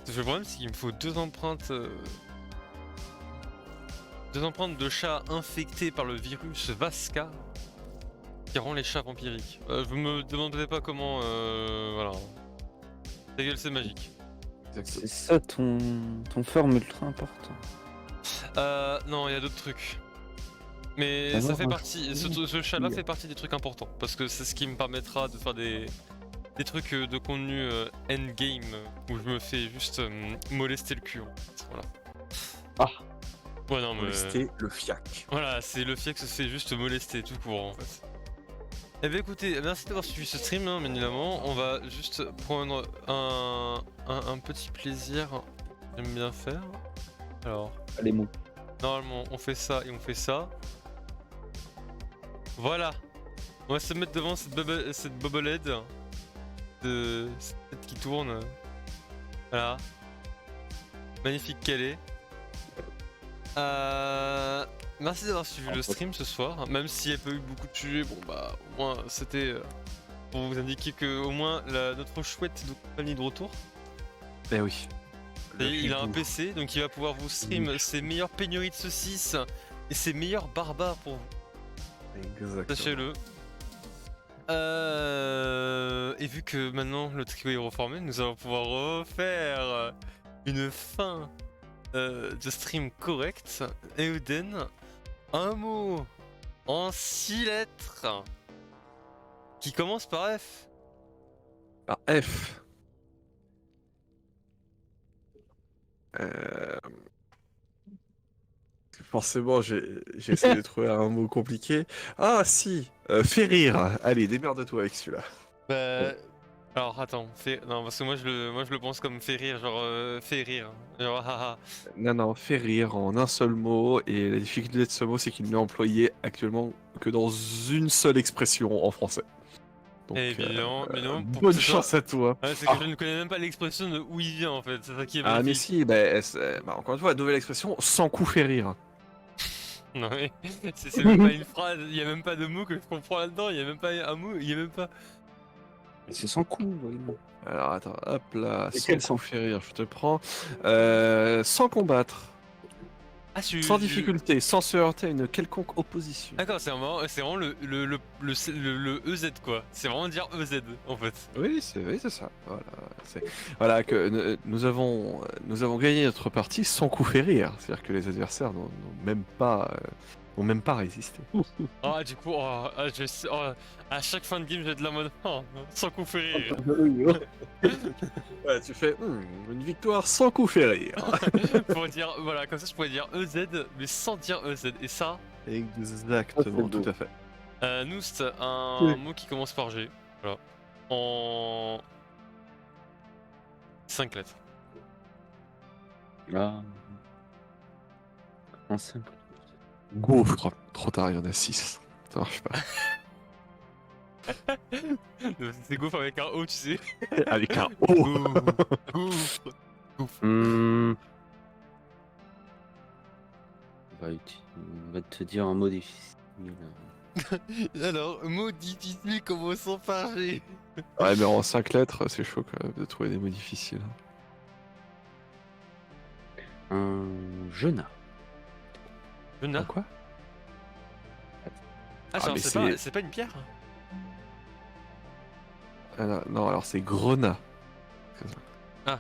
Le problème, c'est qu'il me faut 2 empreintes. 2 empreintes de chats infectés par le virus Vasca qui rend les chats vampiriques. Vous me demandez pas comment. Voilà. Ta gueule, c'est magique. C'est ça ton forme ultra important. Non, il y a d'autres trucs. Mais Ah ça non, fait moi, partie. Ce chat-là fait partie des trucs importants. Parce que c'est ce qui me permettra de faire des trucs de contenu endgame où je me fais juste molester le cul. Voilà. Ouais, non, mais. Molester le fiac. Voilà, c'est le fiac se fait juste molester tout court en fait. Eh bien écoutez, merci d'avoir suivi ce stream, hein, bien évidemment. On va juste prendre un petit plaisir. J'aime bien faire. Alors, Allez, mon. normalement, on fait ça et on fait ça. Voilà. On va se mettre devant cette bobblehead de cette tête qui tourne. Voilà. Magnifique qu'elle est. Merci d'avoir suivi le stream ce soir, même s'il n'y a pas eu beaucoup de sujets, bon bah au moins c'était pour vous indiquer que au moins notre chouette de compagnie de retour. Eh oui. Et il a un PC donc il va pouvoir vous stream ses meilleures pénuries de saucisses et ses meilleurs barbares pour vous, Exactement. sachez-le. Et vu que maintenant le trio est reformé, nous allons pouvoir refaire une fin de stream correcte. Euden, un mot en 6 lettres qui commence par F. Par F. Forcément, j'ai essayé de trouver un mot compliqué. Ah si, fait rire. Allez, démerde-toi avec celui-là. Bah, alors attends, non parce que moi je le pense comme fait rire, genre fait rire, genre haha. Non, non, fait rire en un seul mot. Et la difficulté de ce mot, c'est qu'il n'est employé actuellement que dans une seule expression en français. Donc, Évidemment, mais non, pour bonne que ce chance à toi. Ouais, c'est que je ne connais même pas l'expression de où il vient en fait, c'est ça qui est Ah mais magnifique. si, encore une fois, nouvelle expression, sans coup fait rire. Non mais c'est même pas une phrase, il y a même pas de mots que je comprends là-dedans, il y a même pas un mot, il y a même pas. C'est sans coup, vraiment. Alors attends, hop là, Et sans quel coup sans fait rire, je te prends. Sans combattre, Ah, sans difficulté, sans se heurter à une quelconque opposition. D'accord, c'est vraiment le EZ quoi. C'est vraiment dire EZ en fait. Oui, c'est ça. Voilà nous avons gagné notre partie sans coup fait rire. C'est-à-dire que les adversaires n'ont même pas résisté. Ah du coup, à chaque fin de game je vais être la mode sans coup fait rire. Ouais, tu fais une victoire sans coup fait rire. Pour dire, voilà, comme ça je pourrais dire EZ mais sans dire EZ. Et ça, Exactement, beau. tout à fait. Noust, un Oui. mot qui commence par G. Voilà. En 5 lettres. Ah. En 5. Gouffre. Trop tard, il y en a 6. Ça marche pas. C'est gouffre avec un O, tu sais. Avec un O. Gouffre. On va te dire un mot difficile. Alors, mot difficile commençant par G. Ouais, mais en 5 lettres, c'est chaud quand même de trouver des mots difficiles. Un jeuna. Luna. Quoi? Ah, Ah, mais c'est pas une pierre. Non, alors c'est Grenat. C'est ça. Ah.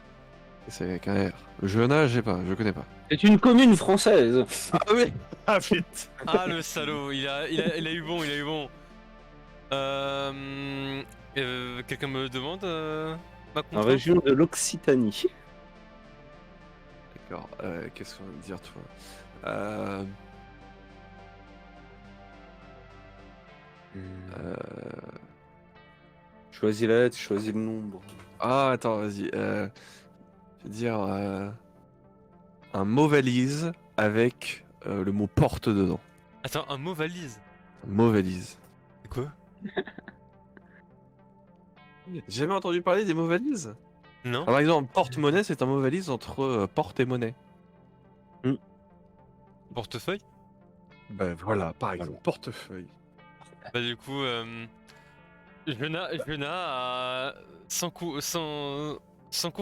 Et c'est avec un R. Grenat, je connais pas. C'est une commune française. Ah oui. Ah vite. Ah, le salaud, il a eu bon, il a eu bon. Quelqu'un me demande ma En contrainte. région de l'Occitanie. D'accord. Qu'est-ce qu'on va me dire, toi? Choisis la lettre, choisis le nombre. Ah, attends, vas-y. Je vais dire un mot valise avec le mot porte dedans. Attends, un mot valise. Un mot valise. C'est quoi? J'ai jamais entendu parler des mots valises. Non. Par exemple, porte-monnaie, c'est un mot valise entre porte et monnaie. Portefeuille. Ben voilà, par exemple, portefeuille. Bah du coup, Jena a sans coup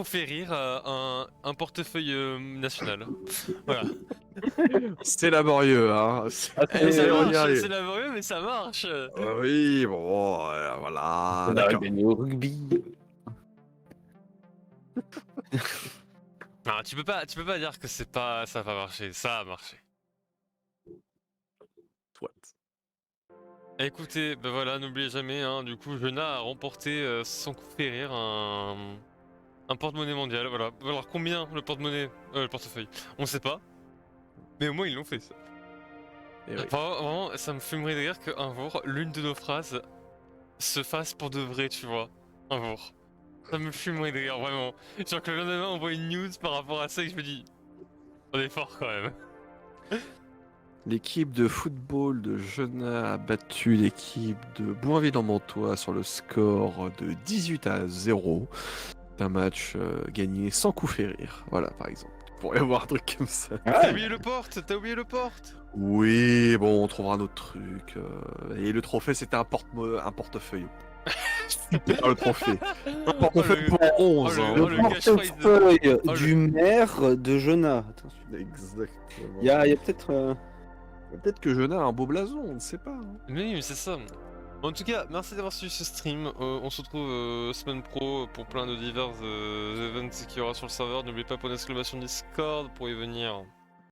fait rire un portefeuille national. Voilà. C'est laborieux, hein. Eh, ça on y marche, arrive. c'est laborieux mais ça marche. Oui, bon, voilà. On a D'accord. gagné au rugby. Non, tu peux pas dire que ça a pas marché, ça a marché. Soit. Écoutez, bah voilà, n'oubliez jamais, hein, du coup, Jena a remporté sans coup fait rire un porte-monnaie mondial, voilà. Alors combien le porte-monnaie, le portefeuille, on sait pas. Mais au moins, ils l'ont fait, ça. Et oui. Vraiment, ça me fumerait de rire qu'un jour, l'une de nos phrases se fasse pour de vrai, tu vois. Un jour. Ça me fumerait de rire, vraiment. Genre que le lendemain, on voit une news par rapport à ça et que je me dis... On est fort quand même. L'équipe de football de Genain a battu l'équipe de Boinville-en-Montois sur le score de 18-0. C'est un match gagné sans coup férir. Voilà, par exemple. Tu pourrais avoir un truc comme ça. T'as oublié le porte. Oui, bon, on trouvera un autre truc. Et le trophée, c'était un portefeuille. Super, le trophée. Un portefeuille Oh, pour 11. le- hein. oh, Le le catchphrase portefeuille Oh, du maire de Genain. Attention. Exactement. Il y a peut-être. Peut-être que Genain a un beau blason, on ne sait pas. hein. Mais c'est ça. En tout cas, merci d'avoir suivi ce stream. On se retrouve semaine pro pour plein de divers events qu'il y aura sur le serveur. N'oubliez pas pour l'exclamation Discord pour y venir.